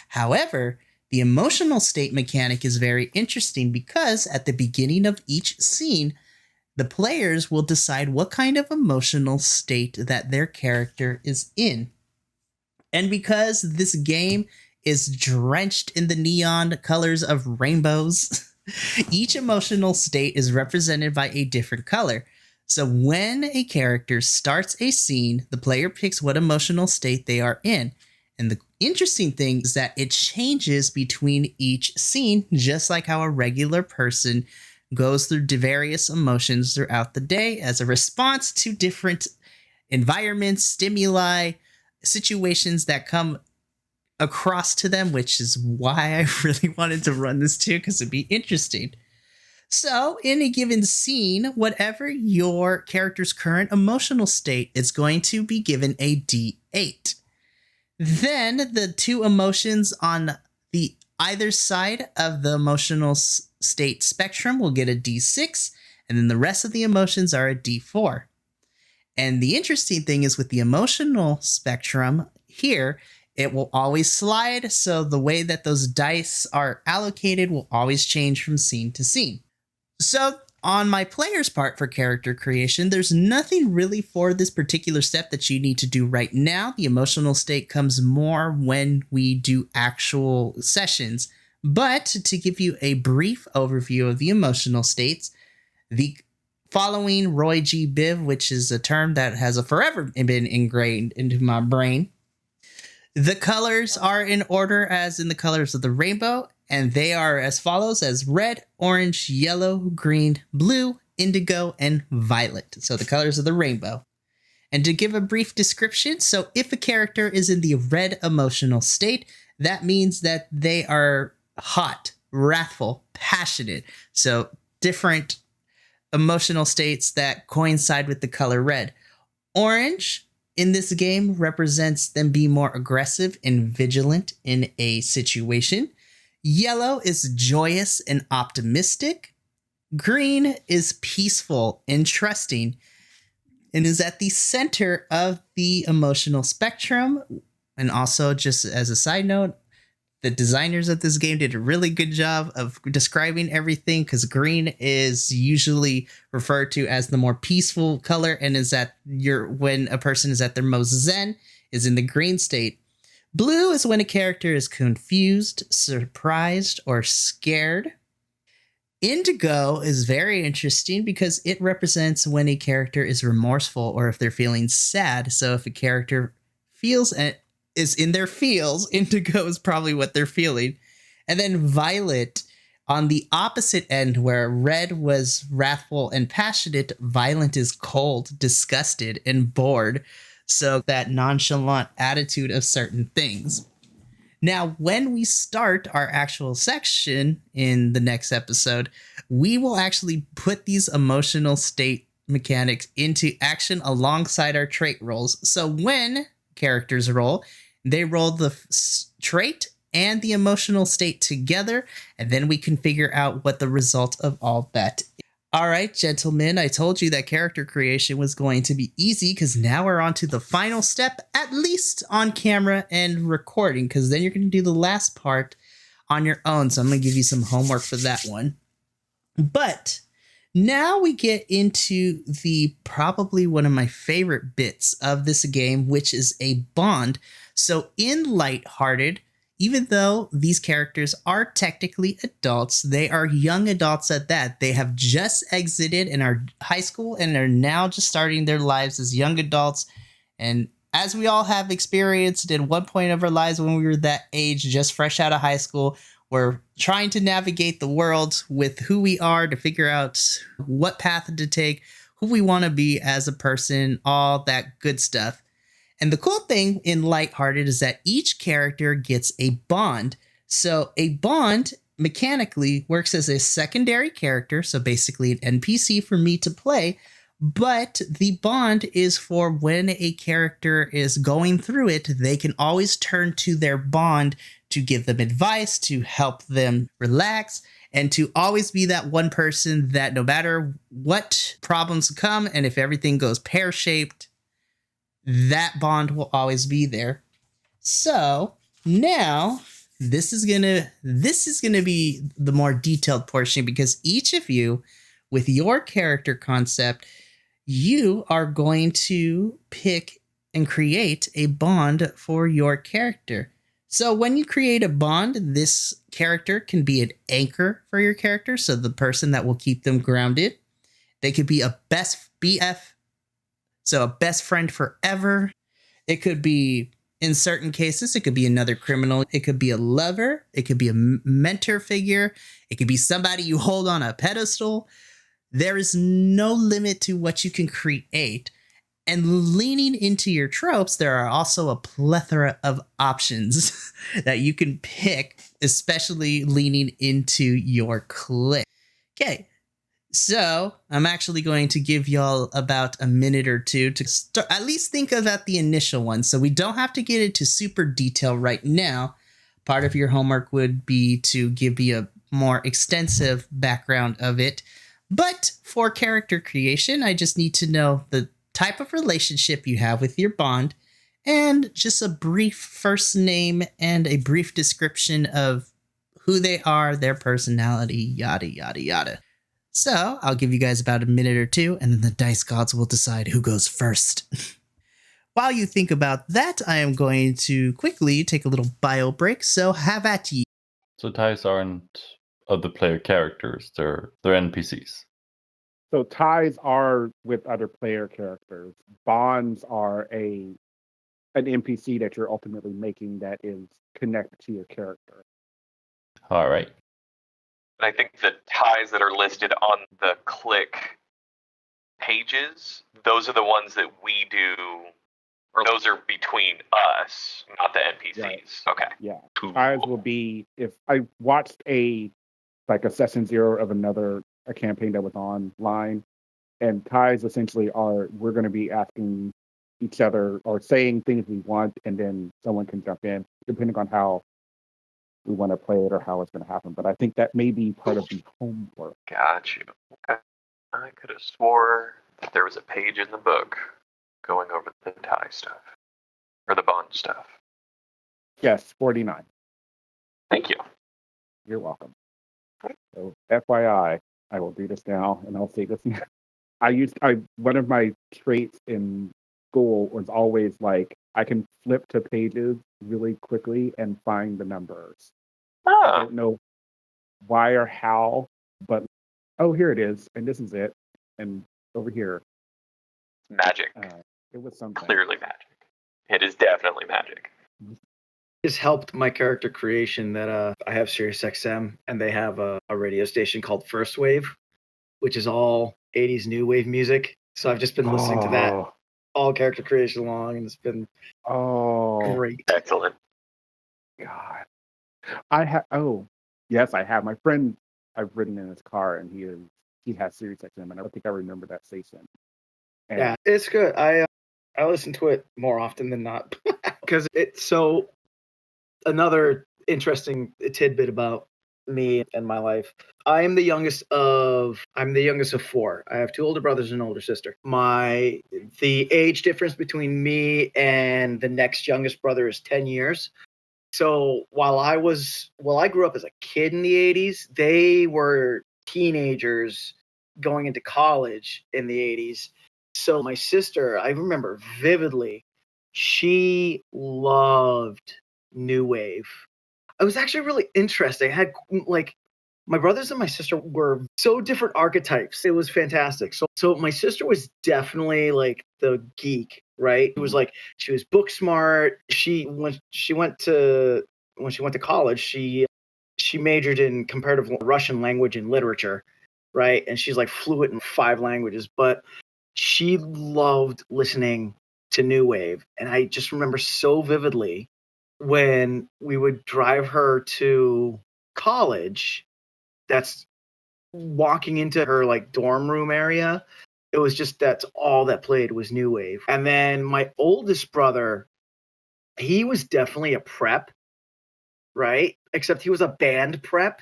However, the emotional state mechanic is very interesting because at the beginning of each scene, the players will decide what kind of emotional state that their character is in. And because this game is drenched in the neon colors of rainbows, each emotional state is represented by a different color. So when a character starts a scene, the player picks what emotional state they are in. And the interesting thing is that it changes between each scene, just like how a regular person goes through various emotions throughout the day as a response to different environments, stimuli, situations that come across to them, which is why I really wanted to run this too, because it'd be interesting. So in a given scene, whatever your character's current emotional state, it's going to be given a D8. Then the 2 emotions on the either side of the emotional state spectrum will get a D6, and then the rest of the emotions are a D4. And the interesting thing is with the emotional spectrum here, it will always slide. So the way that those dice are allocated will always change from scene to scene. So on my player's part for character creation, there's nothing really for this particular step that you need to do right now. The emotional state comes more when we do actual sessions. But to give you a brief overview of the emotional states, the following Roy G. Biv, which is a term that has forever been ingrained into my brain. The colors are in order as in the colors of the rainbow, and they are as follows as red, orange, yellow, green, blue, indigo, and violet. So the colors of the rainbow. And to give a brief description, so if a character is in the red emotional state, that means that they are hot, wrathful, passionate. So different emotional states that coincide with the color red. Orange in this game represents them being more aggressive and vigilant in a situation. Yellow is joyous and optimistic. Green is peaceful and trusting and is at the center of the emotional spectrum. And also, just as a side note, the designers of this game did a really good job of describing everything, because green is usually referred to as the more peaceful color and is at when a person is at their most zen, is in the green state. Blue is when a character is confused, surprised, or scared. Indigo is very interesting because it represents when a character is remorseful or if they're feeling sad. So if a character feels is in their feels, indigo is probably what they're feeling. And then violet, on the opposite end, where red was wrathful and passionate, violet is cold, disgusted, and bored. So that nonchalant attitude of certain things. Now, when we start our actual section in the next episode, we will actually put these emotional state mechanics into action alongside our trait rolls. So when characters roll, they roll the trait and the emotional state together, and then we can figure out what the result of all that is. All right, gentlemen, I told you that character creation was going to be easy, because now we're on to the final step, at least on camera and recording, because then you're going to do the last part on your own. So I'm going to give you some homework for that one. But Now we get into the probably one of my favorite bits of this game, which is a bond. So in Lighthearted, even though these characters are technically adults, they are young adults at that. They have just exited and are high school and are now just starting their lives as young adults. And as we all have experienced in one point of our lives when we were that age, just fresh out of high school, we're trying to navigate the world with who we are to figure out what path to take, who we want to be as a person, all that good stuff. And the cool thing in Lighthearted is that each character gets a bond. So a bond mechanically works as a secondary character, so basically an NPC for me to play, but the bond is for when a character is going through it, they can always turn to their bond to give them advice, to help them relax, and to always be that one person that no matter what problems come, and if everything goes pear-shaped, that bond will always be there. So now this is gonna be the more detailed portion, because each of you with your character concept, you are going to pick and create a bond for your character. So when you create a bond, this character can be an anchor for your character, so the person that will keep them grounded. They could be a best BF, so a best friend forever. It could be, in certain cases, it could be another criminal. It could be a lover. It could be a mentor figure. It could be somebody you hold on a pedestal. There is no limit to what you can create. And leaning into your tropes, there are also a plethora of options that you can pick, especially leaning into your clique. Okay. So I'm actually going to give y'all about a minute or two to at least think about the initial one. So we don't have to get into super detail right now. Part of your homework would be to give you a more extensive background of it. But for character creation, I just need to know the type of relationship you have with your bond and just a brief first name and a brief description of who they are, their personality, yada, yada, yada. So I'll give you guys about a minute or two, and then the dice gods will decide who goes first. While you think about that, I am going to quickly take a little bio break, so have at ye. So ties aren't other player characters, they're NPCs. So ties are with other player characters. Bonds are an NPC that you're ultimately making that is connected to your character. All right. I think the ties that are listed on the Clique pages, those are the ones that we do, or those are between us, not the NPCs. Right. Okay. Yeah. Cool. Ties will be, if I watched a session 0 of a campaign that was online, and ties essentially are, we're going to be asking each other or saying things we want, and then someone can jump in depending on how we want to play it or how it's going to happen. But I think that may be part of the homework. Got you. Okay. I could have swore that there was a page in the book going over the tie stuff, or the bond stuff. Yes, 49. Thank you. You're welcome. So FYI, I will do this now, and I'll say this now. One of my traits in school was always like, I can flip to pages really quickly and find the numbers. I don't know why or how, but here it is, and this is it, and over here. Magic. It was something. Clearly magic. It is definitely magic. It's helped my character creation that I have SiriusXM, and they have a radio station called First Wave, which is all 80s new wave music. So I've just been listening to that all character creation long, and it's been great. Excellent. God. Yes, I have. My friend, I've ridden in his car, and he has SiriusXM, and I don't think I remember that station. And yeah, it's good. I listen to it more often than not because it's so. Another interesting tidbit about me and my life. I'm the youngest of 4. I have 2 older brothers and an older sister. The age difference between me and the next youngest brother is 10 years. So while I grew up as a kid in the 80s, they were teenagers going into college in the 80s. So my sister, I remember vividly, she loved new wave. It was actually really interesting. I had like my brothers and my sister were so different archetypes. It was fantastic. So my sister was definitely like the geek, right? It was like she was book smart. When she went to college, she majored in comparative Russian language and literature, right? And she's like fluent in 5 languages, but she loved listening to new wave. And I just remember so vividly when we would drive her to college, that's walking into her like dorm room area. It was just that's all that played was new wave. And then my oldest brother, he was definitely a prep, right? Except he was a band prep,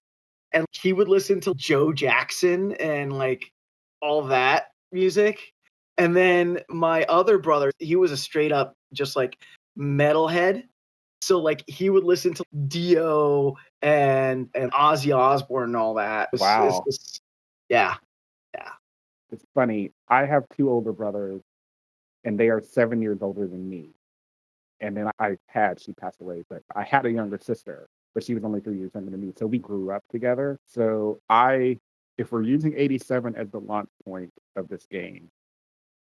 and he would listen to Joe Jackson and like all that music. And then my other brother, he was a straight up just like metalhead. So like he would listen to Dio and Ozzy Osbourne and all that. Wow. Yeah. It's funny. I have 2 older brothers, and they are 7 years older than me. And then she passed away, but I had a younger sister, but she was only 3 years younger than me. So we grew up together. So if we're using 87 as the launch point of this game,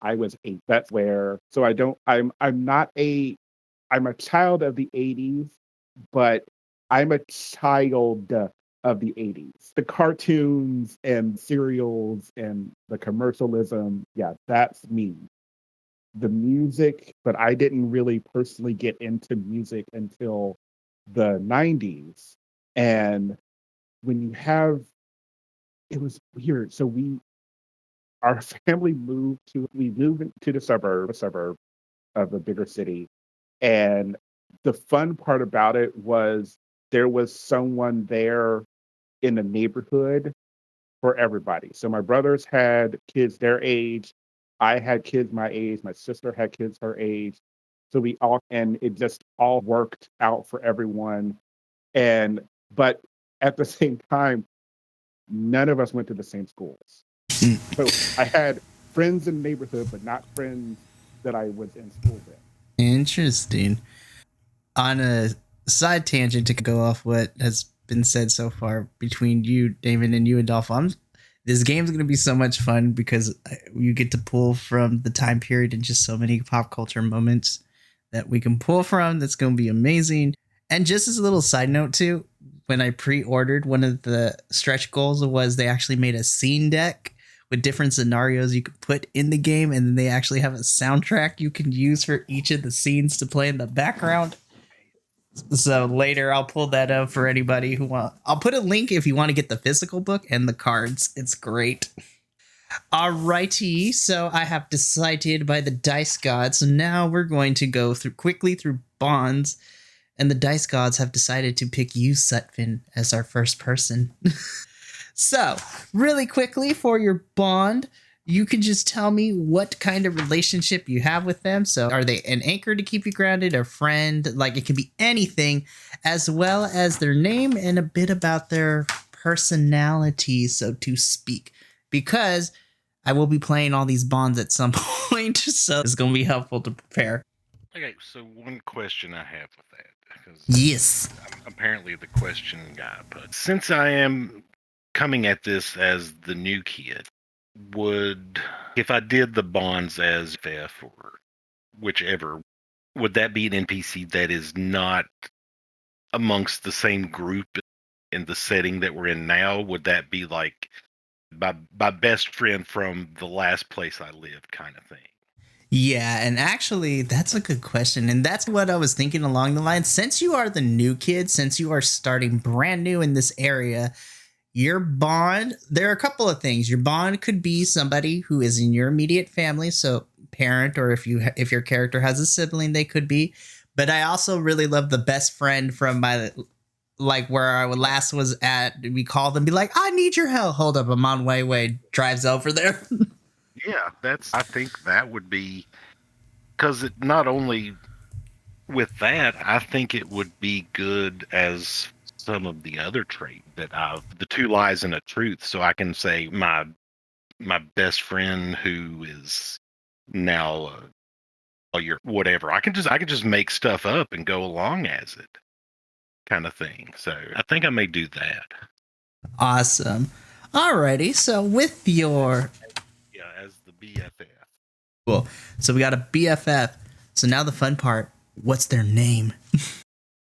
I was 8. That's where, so I'm a child of the 80s, but I'm a child of the 80s. The cartoons and serials and the commercialism, yeah, that's me. The music, but I didn't really personally get into music until the 90s. And it was weird. So our family moved into the suburb of a bigger city. And the fun part about it was there was someone there in the neighborhood for everybody. So my brothers had kids their age. I had kids my age. My sister had kids her age. So and it just all worked out for everyone. But at the same time, none of us went to the same schools. So I had friends in the neighborhood, but not friends that I was in school with. Interesting. On a side tangent to go off what has been said so far between you, Damon, and you, Adolfo, this game's going to be so much fun because you get to pull from the time period and just so many pop culture moments that we can pull from. That's going to be amazing. And just as a little side note too, when I pre-ordered, one of the stretch goals was they actually made a scene deck with different scenarios you could put in the game, and then they actually have a soundtrack you can use for each of the scenes to play in the background. So later I'll pull that up for anybody who wants. I'll put a link if you want to get the physical book and the cards. It's great. Alrighty, so I have decided by the dice gods. So now we're going to go quickly through bonds, and the dice gods have decided to pick you, Sutphin, as our first person. So, really quickly for your bond, you can just tell me what kind of relationship you have with them. So are they an anchor to keep you grounded, a friend? Like it can be anything, as well as their name and a bit about their personality, so to speak. Because I will be playing all these bonds at some point, so it's going to be helpful to prepare. Okay, so one question I have with that. Because yes. I'm apparently the question guy, but since I am coming at this as the new kid, if I did the bonds as FF or whichever, would that be an NPC that is not amongst the same group in the setting that we're in now? Would that be like my best friend from the last place I lived kind of thing? Yeah, and actually, that's a good question. And that's what I was thinking along the line. Since you are the new kid, since you are starting brand new in this area, your bond, there are a couple of things. Your bond could be somebody who is in your immediate family, so parent, or if your character has a sibling, they could be. But I also really love the best friend from my, like where I last was at. We call them, be like, I need your help. Hold up, I'm on way. Drives over there. Yeah, I think that would be, because it not only with that, I think it would be good as some of the other trait that the 2 lies and a truth. So I can say my my best friend who is now your whatever. I can just make stuff up and go along as it, kind of thing. So I think I may do that. Awesome. Alrighty, so with your As the BFF. cool, so we got a BFF. So now the fun part. What's their name?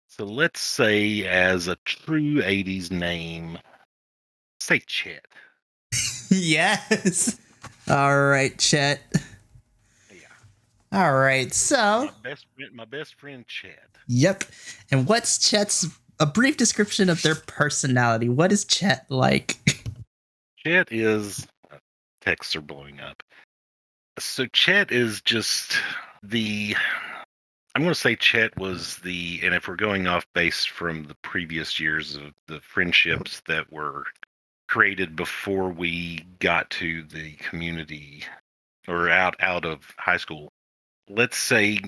So let's say, as a true '80s name, say Chet. Yes. All right, Chet. Yeah. All right, so My best friend Chet. yep. And what's Chet's a brief description of their personality? What is Chet like? Chet is texts are blowing up. So Chet is just I'm going to say Chet was and if we're going off base from the previous years of the friendships that were created before we got to the community or out of high school, let's say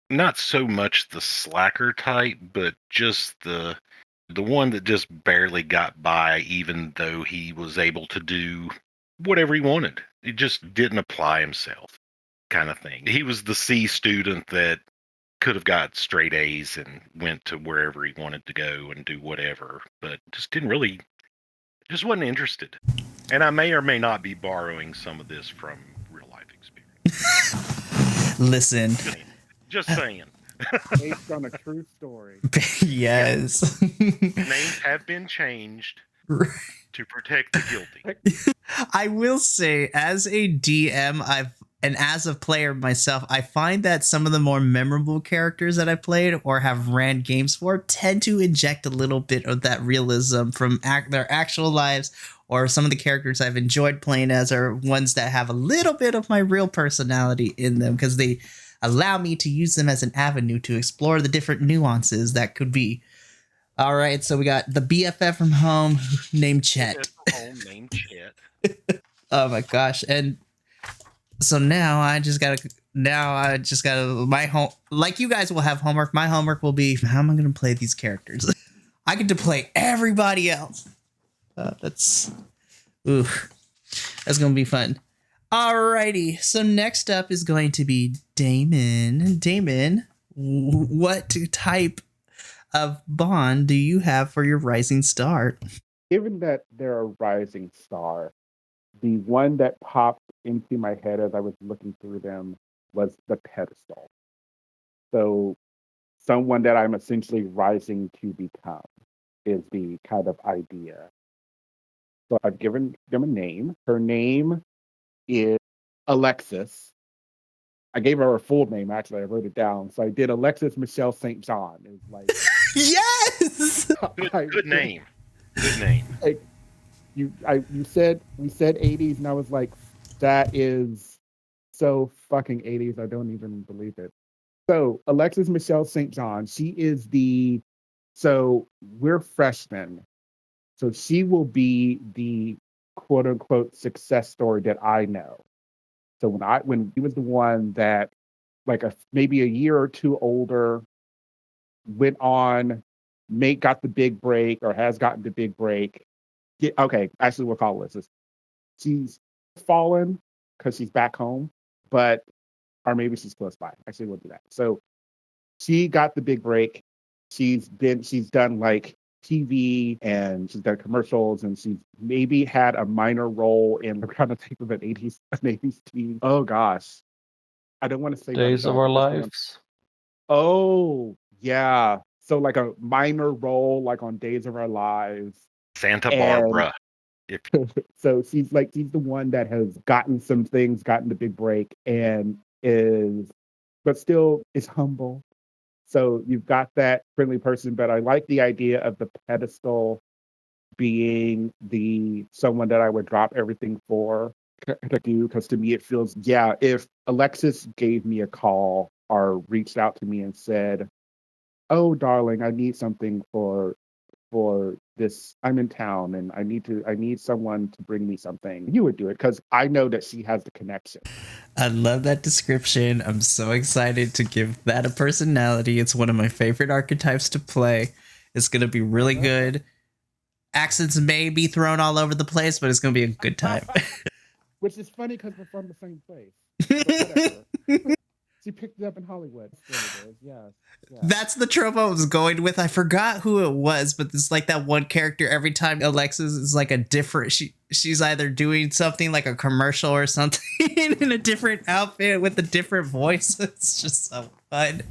not so much the slacker type, but just the one that just barely got by, even though he was able to do whatever he wanted. He just didn't apply himself, kind of thing. He was the C student that could have got straight A's and went to wherever he wanted to go and do whatever, but just wasn't interested. And I may or may not be borrowing some of this from real life experience. Listen. Just saying. Based on a true story. Yes. Names have been changed to protect the guilty. I will say, as a DM, and as a player myself, I find that some of the more memorable characters that I played or have ran games for tend to inject a little bit of that realism from their actual lives, or some of the characters I've enjoyed playing as are ones that have a little bit of my real personality in them, because they allow me to use them as an avenue to explore the different nuances that could be. All right, so we got the BFF from home named Chet. Oh my gosh. And so now I just gotta my home, like you guys will have homework. My homework will be, how am I gonna play these characters? I get to play everybody else. That's gonna be fun. Alrighty, so next up is going to be Damon. Damon, what type of bond do you have for your rising star? Given that they're a rising star, the one that popped into my head as I was looking through them was the pedestal. So someone that I'm essentially rising to become is the kind of idea. So I've given them a name. Her name is Alexis. I gave her a full name, actually. I wrote it down. So I did Alexis Michelle St. John. Is like Yes. Good name. Good name. Like, we said 80s, and I was like, that is so fucking 80s. I don't even believe it. So Alexis Michelle St. John, so we're freshmen. So she will be the quote unquote success story that I know. So when he was the one that, like, maybe a year or two older, went on, got the big break, or has gotten the big break. Okay, actually, we'll call Alexis. She's fallen because she's back home, or maybe she's close by. Actually, we'll do that. So she got the big break. She's done like TV, and she's done commercials, and she's maybe had a minor role in the kind of type of an 80s TV. Oh gosh, I don't want to say Days of Our Lives. Oh yeah, so like a minor role, like on Days of Our Lives. Santa Barbara. So she's the one that has gotten the big break, and but still is humble. So you've got that friendly person, but I like the idea of the pedestal being someone that I would drop everything for to do, because to me it feels, if Alexis gave me a call or reached out to me and said, "Oh, darling, I need something for this. I'm in town and I need someone to bring me something," you would do it, because I know that she has the connection. I love that description. I'm so excited to give that a personality. It's one of my favorite archetypes to play. It's going to be really good. accents may be thrown all over the place, but it's going to be a good time. Which is funny because we're from the same place. But whatever. She picked it up in Hollywood. That's what it is. Yes. Yeah. That's the trope I was going with. I forgot who it was, but it's like that one character every time Alexis is like a different. She's either doing something like a commercial or something in a different outfit with a different voice. It's just so fun.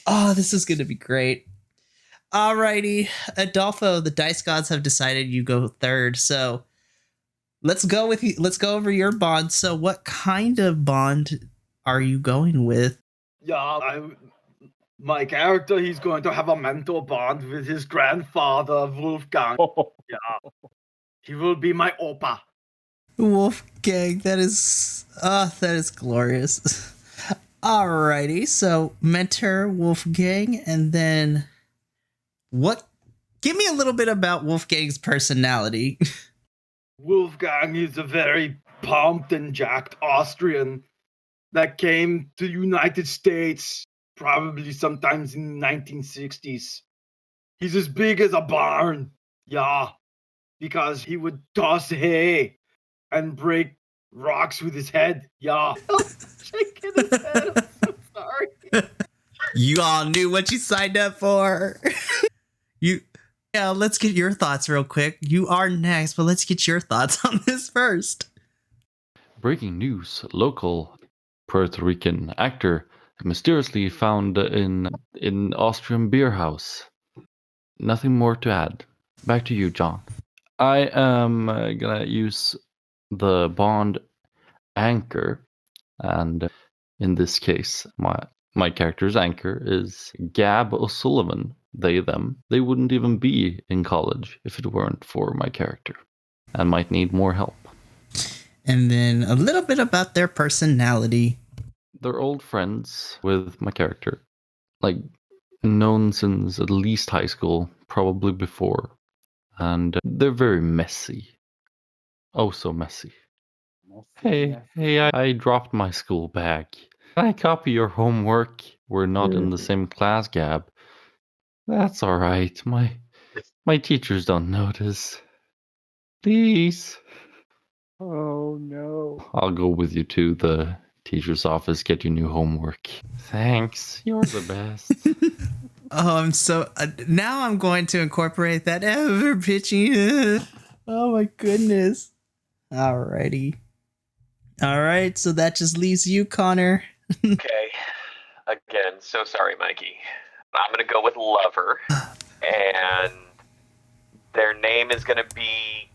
Oh, this is going to be great. Alrighty, Adolfo, the Dice Gods have decided you go third, so let's go over your bond. So, what kind of bond are you going with? Yeah, my character, he's going to have a mental bond with his grandfather, Wolfgang. Yeah, he will be my oppa. Wolfgang, that is glorious. Alrighty, so mentor Wolfgang, and then what? Give me a little bit about Wolfgang's personality. Wolfgang is a very pumped and jacked Austrian that came to the United States probably sometimes in the 1960s. He's as big as a barn, yeah, because he would toss hay and break rocks with his head, yeah. Shaking his head, I'm so sorry. You all knew what you signed up for. Yeah, let's get your thoughts real quick. You are next, but let's get your thoughts on this first. Breaking news: local Puerto Rican actor mysteriously found in Austrian beer house. Nothing more to add. Back to you, John. I am gonna use the bond anchor, and in this case, my character's anchor is Gab O'Sullivan. They, them. They wouldn't even be in college if it weren't for my character, and might need more help. And then a little bit about their personality. They're old friends with my character, like known since at least high school, probably before. And they're very messy. Oh, so messy. Hey, I dropped my school bag. Can I copy your homework? We're not in the same class, Gab. That's all right. My teachers don't notice. Please. Oh no. I'll go with you to the teacher's office, get you new homework. Thanks. You're the best. Oh, I'm so... now I'm going to incorporate that ever pitching. Oh my goodness. Alrighty. Alright, so that just leaves you, Connor. Okay. Again, so sorry, Mikey. I'm going to go with Lover. And their name is going to be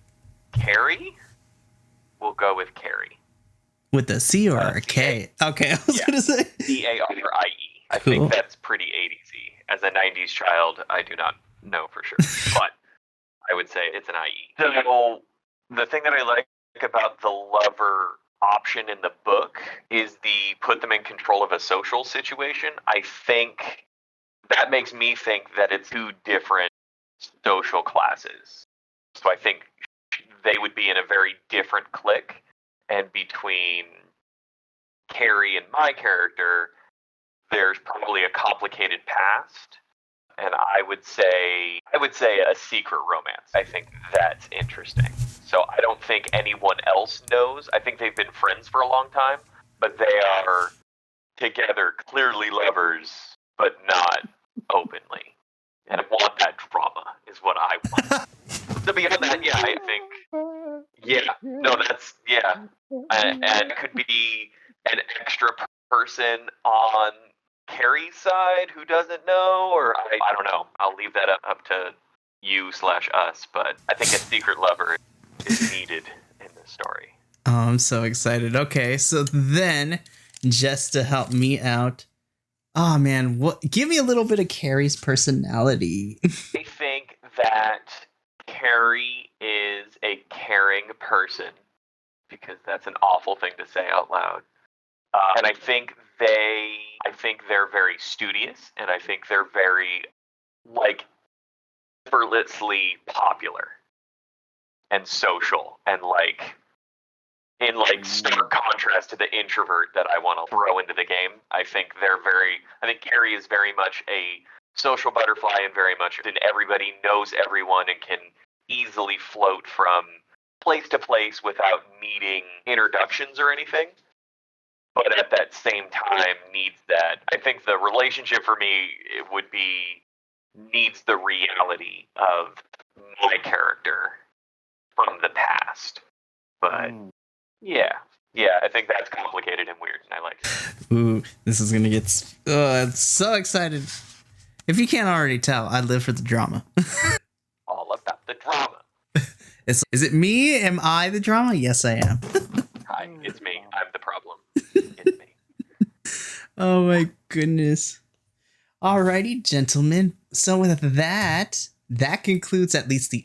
Carrie? We'll go with Carrie. With a C or a K? Okay, I was going to say. C-A-R-I-E. I Cool. think that's pretty 80s-y. As a 90s child, I do not know for sure. But I would say it's an IE. So the thing that I like about the Lover option in the book is the put them in control of a social situation. I think that makes me think that it's two different social classes. So I think they would be in a very different clique, and between Carrie and my character, there's probably a complicated past, and I would say a secret romance. I think that's interesting. So I don't think anyone else knows. I think they've been friends for a long time, but they are together, clearly lovers, but not openly. And I want that drama, is what I want. So beyond that, yeah, I think, yeah, no, that's, yeah. And it could be an extra person on Carrie's side who doesn't know, or I don't know. I'll leave that up to you/us, but I think a secret lover is needed in this story. Oh, I'm so excited. Okay, so then, just to help me out, oh man, give me a little bit of Carrie's personality. I think that Carrie is a caring person, because that's an awful thing to say out loud. And I think they're very studious, and I think they're very, like, effortlessly popular and social, and like in like stark contrast to the introvert that I want to throw into the game. I think Carrie is very much a social butterfly, and very much, and everybody knows everyone and can easily float from place to place without needing introductions or anything. But at that same time needs that. I think the relationship for me needs the reality of my character from the past. But yeah, I think that's complicated and weird, and I like it. Ooh, this is gonna get. I'm so excited. If you can't already tell, I live for the drama. All about the drama. Is it me? Am I the drama? Yes, I am. Hi, it's me. I'm the problem. It's me. Oh my goodness. Alrighty, gentlemen. So with that concludes at least the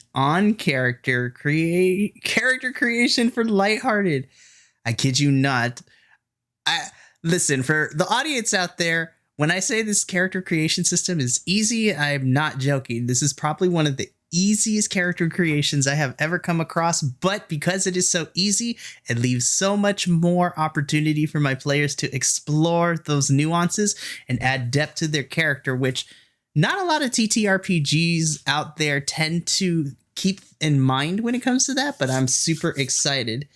character creation for Lighthearted. I kid you not. Listen, for the audience out there, when I say this character creation system is easy, I'm not joking. This is probably one of the easiest character creations I have ever come across, but because it is so easy, it leaves so much more opportunity for my players to explore those nuances and add depth to their character, which not a lot of TTRPGs out there tend to keep in mind when it comes to that, but I'm super excited.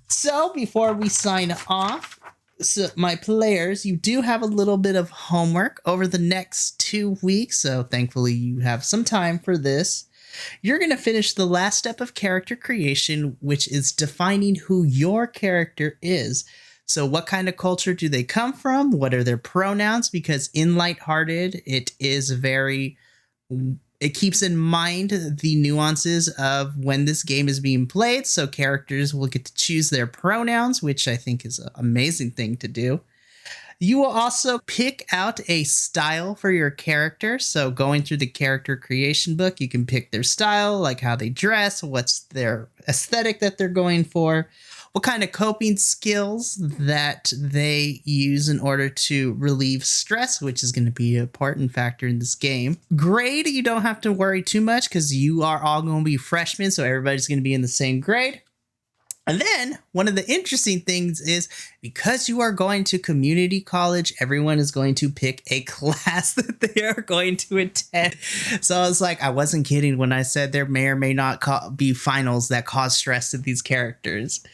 So before we sign off, so my players, you do have a little bit of homework over the next 2 weeks, so thankfully you have some time for this. You're going to finish the last step of character creation, which is defining who your character is. So what kind of culture do they come from? What are their pronouns? Because in Lighthearted, it keeps in mind the nuances of when this game is being played. So characters will get to choose their pronouns, which I think is an amazing thing to do. You will also pick out a style for your character. So going through the character creation book, you can pick their style, like how they dress, what's their aesthetic that they're going for, what kind of coping skills that they use in order to relieve stress, which is going to be an important factor in this game. Grade, you don't have to worry too much because you are all going to be freshmen, so everybody's going to be in the same grade. And then one of the interesting things is because you are going to community college, everyone is going to pick a class that they are going to attend. So I was like, I wasn't kidding when I said there may or may not be finals that cause stress to these characters.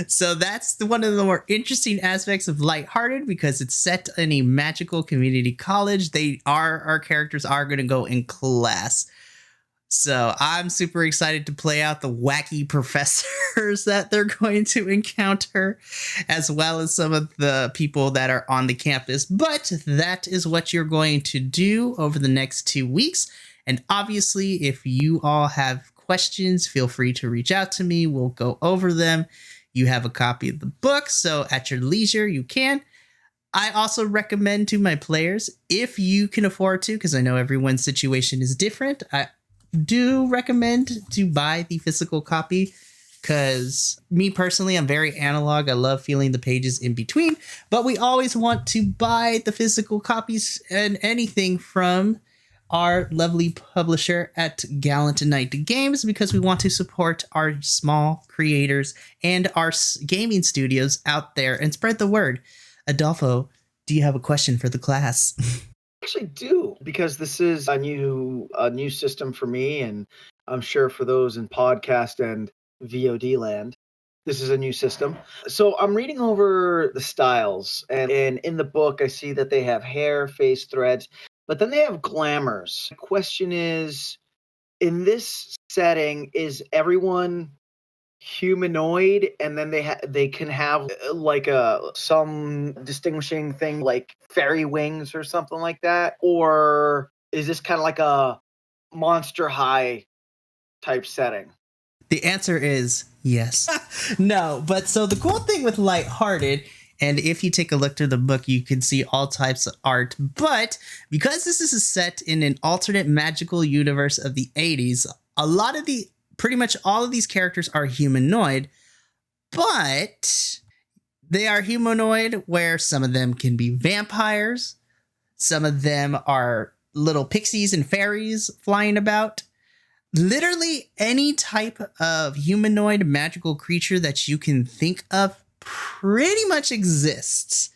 So that's one of the more interesting aspects of Lighthearted because it's set in a magical community college. Our characters are going to go in class. So I'm super excited to play out the wacky professors that they're going to encounter, as well as some of the people that are on the campus. But that is what you're going to do over the next 2 weeks. And obviously, if you all have questions, feel free to reach out to me. We'll go over them. You have a copy of the book, so at your leisure, you can. I also recommend to my players, if you can afford to, because I know everyone's situation is different, I do recommend to buy the physical copy because me personally, I'm very analog. I love feeling the pages in between, but we always want to buy the physical copies and anything from our lovely publisher at Gallant Night Games because we want to support our small creators and our gaming studios out there and spread the word. Adolfo, do you have a question for the class? Actually do, because this is a new system for me, and I'm sure for those in podcast and VOD land, this is a new system. So I'm reading over the styles, and in the book I see that they have hair, face threads, but then they have glamours. The question is, in this setting, is everyone humanoid, and then they can have like some distinguishing thing like fairy wings or something like that, or is this kind of like a Monster High type setting? The answer is yes. No, but so the cool thing with Lighthearted, and if you take a look through the book, you can see all types of art, but because this is set in an alternate magical universe of the 80s, pretty much all of these characters are humanoid, but they are humanoid where some of them can be vampires, some of them are little pixies and fairies flying about. Literally any type of humanoid magical creature that you can think of pretty much exists.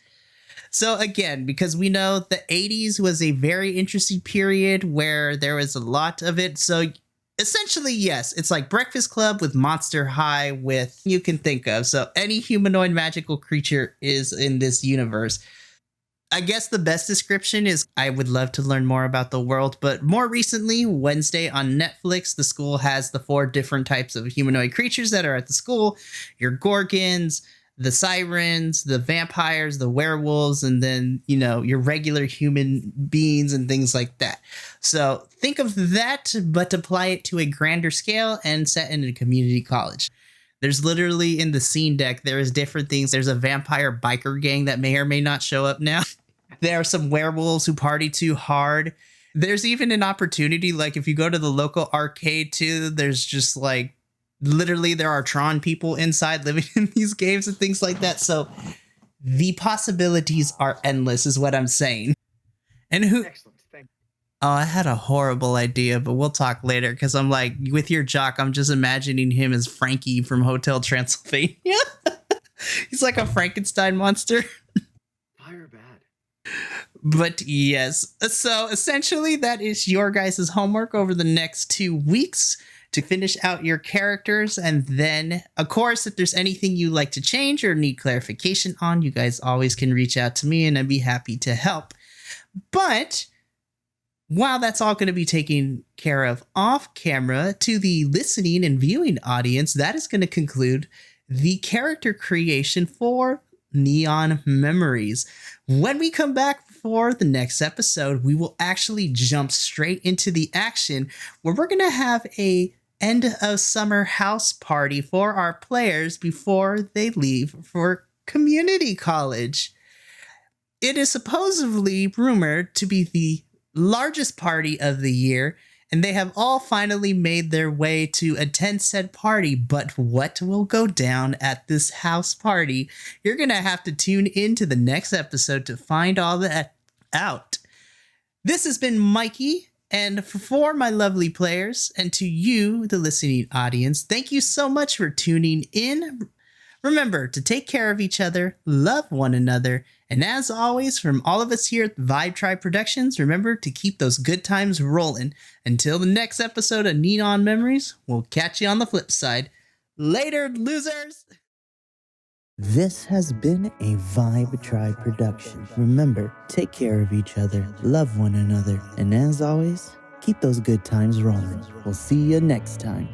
So again, because we know the 80s was a very interesting period where there was a lot of it, so essentially, yes, it's like Breakfast Club with Monster High with you can think of. So any humanoid magical creature is in this universe. I guess the best description is I would love to learn more about the world, but more recently, Wednesday on Netflix, the school has the 4 different types of humanoid creatures that are at the school. Your Gorgons, the Sirens, the Vampires, the Werewolves, and then, your regular human beings and things like that. So think of that, but apply it to a grander scale and set in a community college. There's literally in the scene deck, there is different things. There's a vampire biker gang that may or may not show up now. There are some werewolves who party too hard. There's even an opportunity, like if you go to the local arcade too, there's just like, literally there are Tron people inside living in these games and things like that. So the possibilities are endless is what I'm saying. And Excellent. Thank you. Oh, I had a horrible idea, but we'll talk later because I'm like, with your Jock, I'm just imagining him as Frankie from Hotel Transylvania. He's like a Frankenstein monster. Fire bad. But yes, so essentially that is your guys' homework over the next 2 weeks to finish out your characters. And then, of course, if there's anything you like to change or need clarification on, you guys always can reach out to me and I'd be happy to help. But while that's all going to be taken care of off camera, to the listening and viewing audience, that is going to conclude the character creation for Neon Memories. When we come back for the next episode, we will actually jump straight into the action where we're going to have a end of summer house party for our players before they leave for community college. It is supposedly rumored to be the largest party of the year, and they have all finally made their way to attend said party. But what will go down at this house party? You're going to have to tune into the next episode to find all that out. This has been Mikey, and for my lovely players, and to you, the listening audience, thank you so much for tuning in. Remember to take care of each other, love one another, and as always, from all of us here at Vibe Tribe Productions, remember to keep those good times rolling. Until the next episode of Neon Memories, we'll catch you on the flip side. Later, losers! This has been a Vibe Tribe production. Remember, take care of each other, love one another, and as always, keep those good times rolling. We'll see you next time.